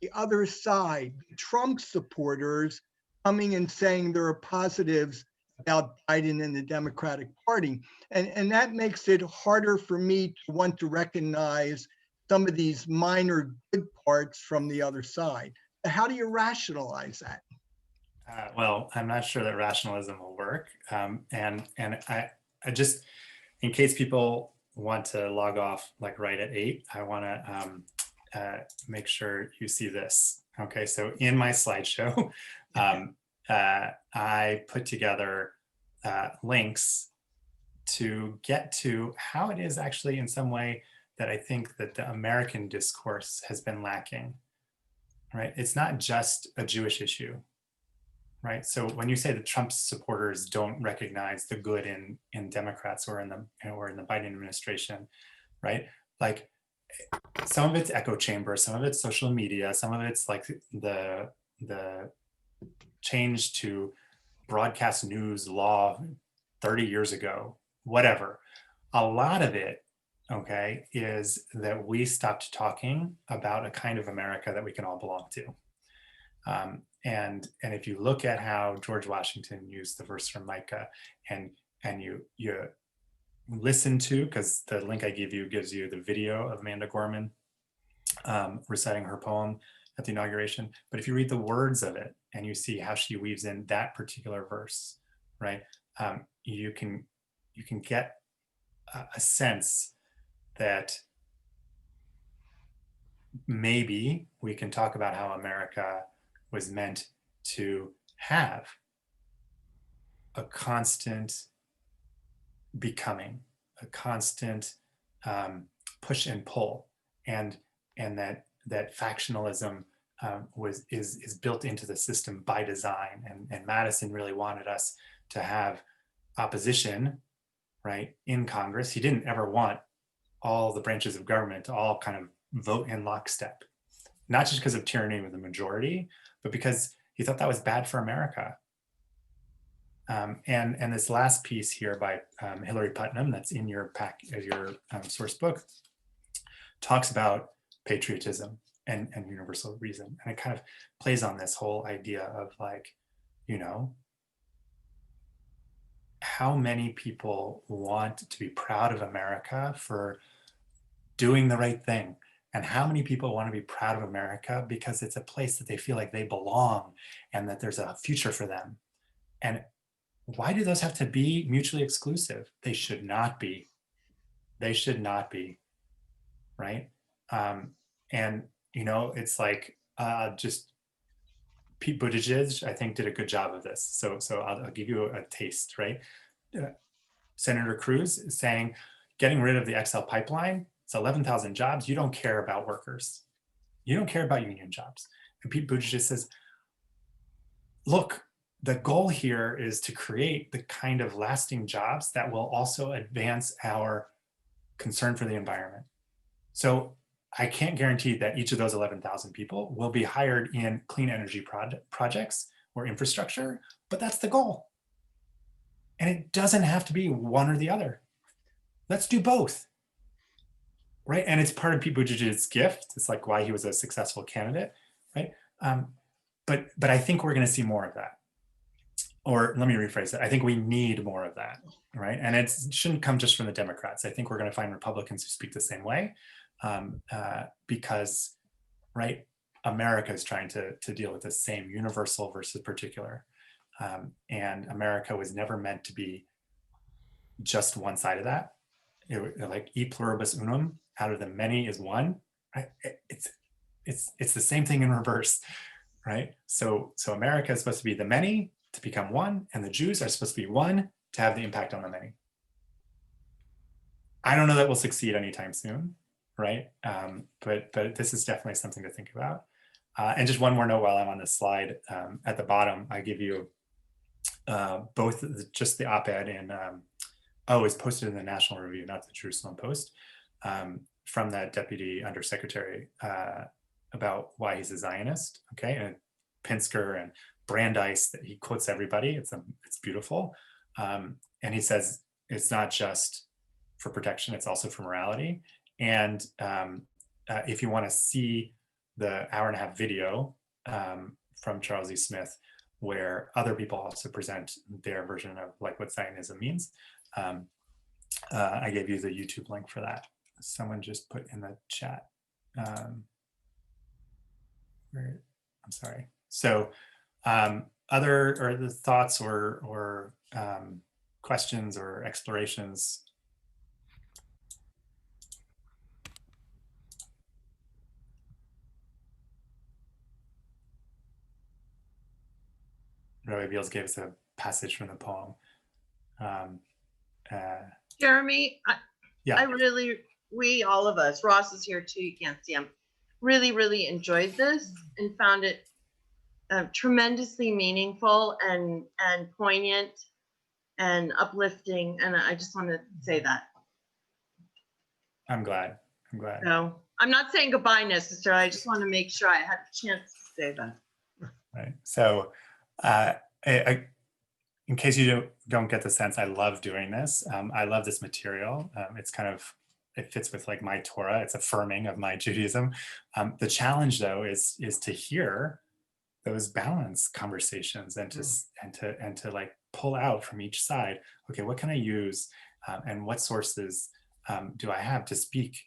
the other side, the Trump supporters, coming and saying there are positives about Biden and the Democratic Party. And that makes it harder for me to want to recognize some of these minor good parts from the other side. How do you rationalize that? Well, I'm not sure that rationalism will work. And I just, in case people want to log off like right at 8, I want to make sure you see this. Okay, so in my slideshow, I put together links to get to how it is actually in some way that I think that the American discourse has been lacking, right? It's not just a Jewish issue, right? So when you say that Trump supporters don't recognize the good in Democrats or in the Biden administration, right? Like some of it's echo chamber, some of it's social media, some of it's like the change to broadcast news law 30 years ago, whatever. A lot of it, okay, is that we stopped talking about a kind of America that we can all belong to. And if you look at how George Washington used the verse from Micah, and you listen to, because the link I give you gives you the video of Amanda Gorman reciting her poem at the inauguration. But if you read the words of it and you see how she weaves in that particular verse, right, you can get a sense that maybe we can talk about how America was meant to have a constant becoming, a constant push and pull, and that factionalism is built into the system by design. And Madison really wanted us to have opposition, right, in Congress. He didn't ever want all the branches of government to all kind of vote in lockstep, not just because of tyranny with the majority, but because he thought that was bad for America. And this last piece here by Hillary Putnam, that's in your source book, talks about patriotism and universal reason. And it kind of plays on this whole idea of like, you know, how many people want to be proud of America for doing the right thing? And how many people want to be proud of America because it's a place that they feel like they belong and that there's a future for them? And why do those have to be mutually exclusive? They should not be. They should not be, right? And, you know, it's like just Pete Buttigieg, I think, did a good job of this. So I'll give you a taste, right? Senator Cruz is saying, getting rid of the XL pipeline, it's 11,000 jobs. You don't care about workers. You don't care about union jobs. And Pete Buttigieg says, look, the goal here is to create the kind of lasting jobs that will also advance our concern for the environment. So I can't guarantee that each of those 11,000 people will be hired in clean energy projects or infrastructure, but that's the goal. And it doesn't have to be one or the other. Let's do both, right? And it's part of Pete Buttigieg's gift. It's like why he was a successful candidate, right? But I think we're going to see more of that. Or let me rephrase it. I think we need more of that, right? And it shouldn't come just from the Democrats. I think we're going to find Republicans who speak the same way because, right, America is trying to deal with the same universal versus particular. And America was never meant to be just one side of that. Like e pluribus unum, out of the many is one. Right? It's the same thing in reverse, right? So America is supposed to be the many to become one, and the Jews are supposed to be one to have the impact on the many. I don't know that we'll succeed anytime soon, right? But this is definitely something to think about. And just one more note while I'm on this slide, at the bottom, I give you both just the op-ed in, it's posted in the National Review, not the Jerusalem Post, from that Deputy Undersecretary about why he's a Zionist, okay? And Pinsker and Brandeis, that he quotes everybody. It's beautiful. And he says it's not just for protection, it's also for morality. And if you want to see the 1.5-hour video from Charles E. Smith, where other people also present their version of like what Zionism means, I gave you the YouTube link for that. Someone just put in the chat. I'm sorry. So other or the thoughts or questions or explorations? Rabbi Beals gave us a passage from the poem. Jeremy, Yeah. we, all of us, Ross is here too, you can't see him, really enjoyed this and found it tremendously meaningful and poignant and uplifting. And I just want to say that. I'm glad. So I'm not saying goodbye necessarily. I just want to make sure I had a chance to say that. Right. So in case you don't get the sense, I love doing this. I love this material. It fits with like my Torah. It's affirming of my Judaism. The challenge though is to hear those balanced conversations and to like pull out from each side. Okay, what can I use, and what sources do I have to speak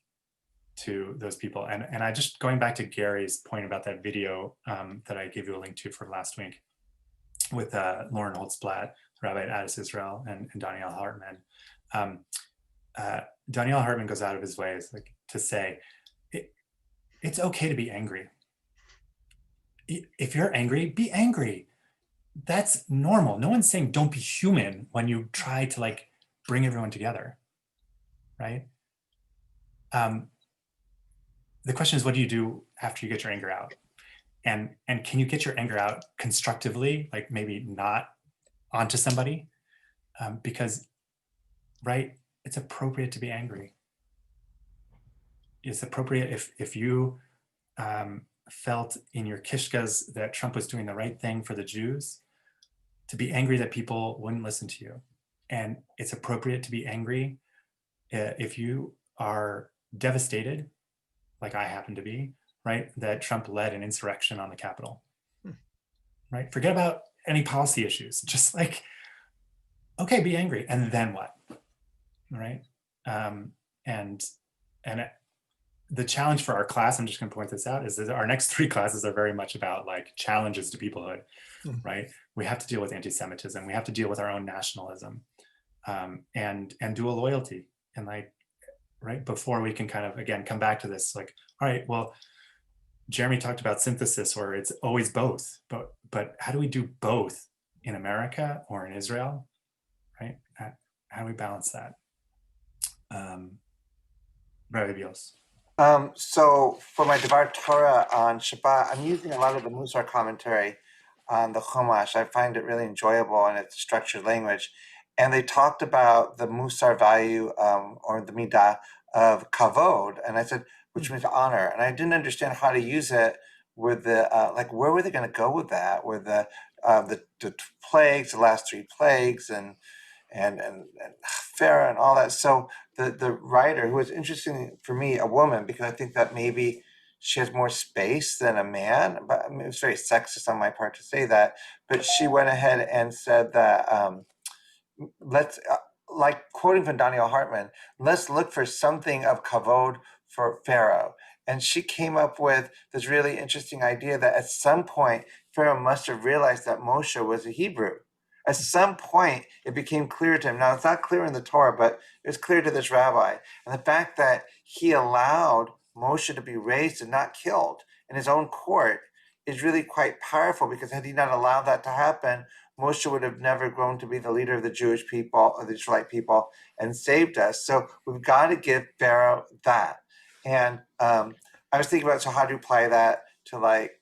to those people? And I just going back to Gary's point about that video that I gave you a link to from last week with Lauren Holtzblatt, Rabbi Addis Israel, and Danielle Hartman. Danielle Hartman goes out of his way to say, it's okay to be angry. If you're angry, be angry. That's normal. No one's saying don't be human when you try to like bring everyone together, right? The question is, what do you do after you get your anger out? And can you get your anger out constructively, like maybe not onto somebody? Because, right, it's appropriate to be angry. It's appropriate if you felt in your kishkas that Trump was doing the right thing for the Jews, to be angry that people wouldn't listen to you. And it's appropriate to be angry if you are devastated, like I happen to be, right, that Trump led an insurrection on the Capitol, right? Forget about any policy issues. Just like, okay, be angry, and then what, right? And the challenge for our class, I'm just going to point this out, is that our next 3 classes are very much about like challenges to peoplehood, right? We have to deal with anti-Semitism. We have to deal with our own nationalism, and dual loyalty, and like, right, before we can kind of again come back to this, like, all right, well, Jeremy talked about synthesis, or it's always both, but how do we do both in America or in Israel, right? How do we balance that? Rabbi Beals. So for my Devar Torah on Shabbat, I'm using a lot of the Musar commentary on the Chumash. I find it really enjoyable in its structured language. And they talked about the Musar value, or the midah of kavod. And I said, which means honor. And I didn't understand how to use it with the, like, where were they going to go with that? With the plagues, the last 3 plagues, and Pharaoh and all that. So the writer, who was interesting for me, a woman, because I think that maybe she has more space than a man, but I mean, it was very sexist on my part to say that, but she went ahead and said that, let's, like quoting from Danielle Hartman, let's look for something of kavod for Pharaoh. And she came up with this really interesting idea that at some point, Pharaoh must have realized that Moshe was a Hebrew. At some point, it became clear to him. Now, it's not clear in the Torah, but it was clear to this rabbi. And the fact that he allowed Moshe to be raised and not killed in his own court is really quite powerful, because had he not allowed that to happen, Moshe would have never grown to be the leader of the Jewish people or the Israelite people and saved us. So we've got to give Pharaoh that. And I was thinking about, so how do you apply that to like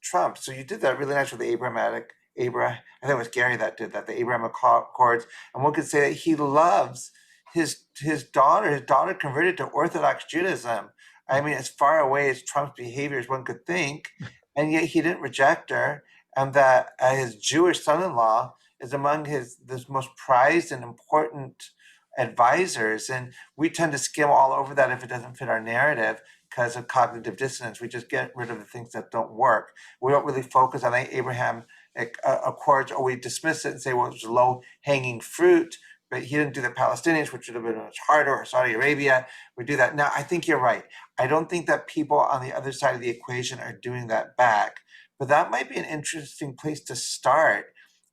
Trump? So you did that really nice with the I think it was Gary that did that, the Abraham Accords. And one could say that he loves his daughter. His daughter converted to Orthodox Judaism. I mean, as far away as Trump's behavior as one could think, and yet he didn't reject her. And that his Jewish son-in-law is among his most prized and important advisors. And we tend to skim all over that if it doesn't fit our narrative because of cognitive dissonance. We just get rid of the things that don't work. We don't really focus on the Abraham Accords, or we dismiss it and say, well, it was low-hanging fruit, but he didn't do the Palestinians, which would have been much harder, or Saudi Arabia. We do that. Now, I think you're right. I don't think that people on the other side of the equation are doing that back, but that might be an interesting place to start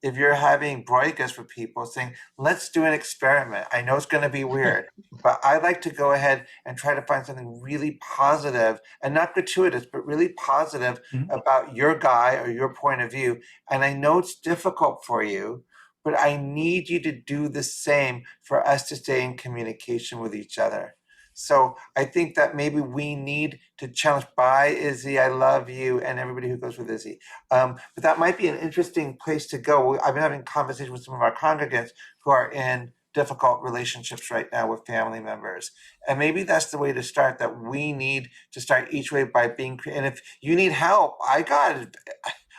if you're having broigas with people saying, let's do an experiment. I know it's going to be weird, but I like to go ahead and try to find something really positive and not gratuitous, but really positive about your guy or your point of view. And I know it's difficult for you, but I need you to do the same for us to stay in communication with each other. So I think that maybe we need to challenge, bye, Izzy, I love you, and everybody who goes with Izzy. But that might be an interesting place to go. I've been having conversations with some of our congregants who are in difficult relationships right now with family members. And maybe that's the way to start, that we need to start each way by being creative. And if you need help, I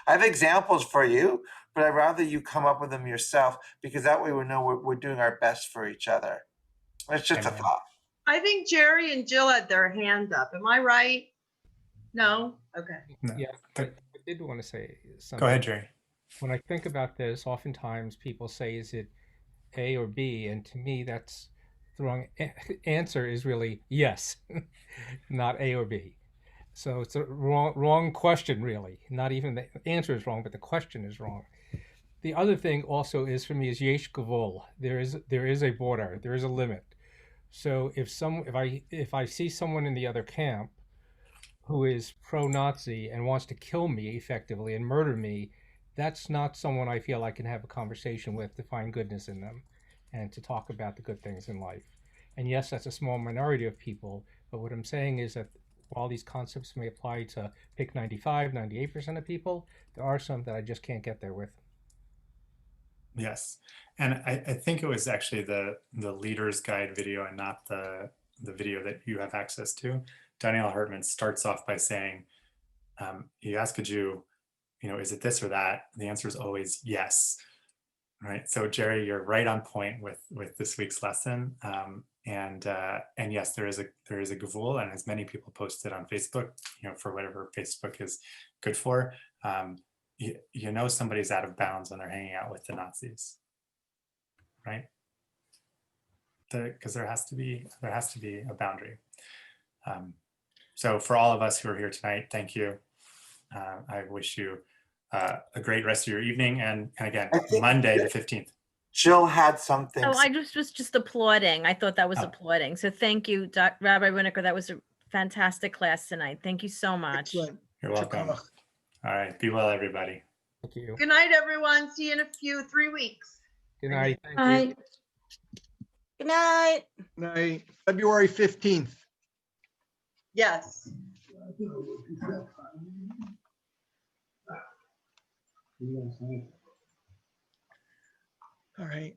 have examples for you, but I'd rather you come up with them yourself, because that way we know we're doing our best for each other. It's just a thought. I think Jerry and Jill had their hands up. Am I right? No? Okay. Yeah, I did want to say something. Go ahead, Jerry. When I think about this, oftentimes people say, is it A or B? And to me, that's the wrong answer. Is really yes, not A or B. So it's a wrong question, really. Not even the answer is wrong, but the question is wrong. The other thing also is, for me, is yesh gavul. There is a border. There is a limit. So if I see someone in the other camp who is pro-Nazi and wants to kill me effectively and murder me, that's not someone I feel I can have a conversation with to find goodness in them and to talk about the good things in life. And yes, that's a small minority of people, but what I'm saying is that while these concepts may apply to pick 95, 98% of people, there are some that I just can't get there with. Yes. And I think it was actually the leader's guide video and not the video that you have access to. Daniel Hartman starts off by saying, you ask a Jew, is it this or that? And the answer is always yes. Right. So Jerry, you're right on point with this week's lesson. And yes, there is a gavul, and as many people posted on Facebook, for whatever Facebook is good for, somebody's out of bounds when they're hanging out with the Nazis, right? Because there has to be a boundary. So for all of us who are here tonight, thank you. I wish you a great rest of your evening, and again, Monday the 15th. Jill had something. Oh, I was just applauding. I thought that was applauding. So thank you, Rabbi Winaker. That was a fantastic class tonight. Thank you so much. Excellent. You're welcome. All right. Be well, everybody. Thank you. Good night, everyone. See you in 3 weeks. Good night. Thank you. Good night. Night. February 15th. Yes. All right.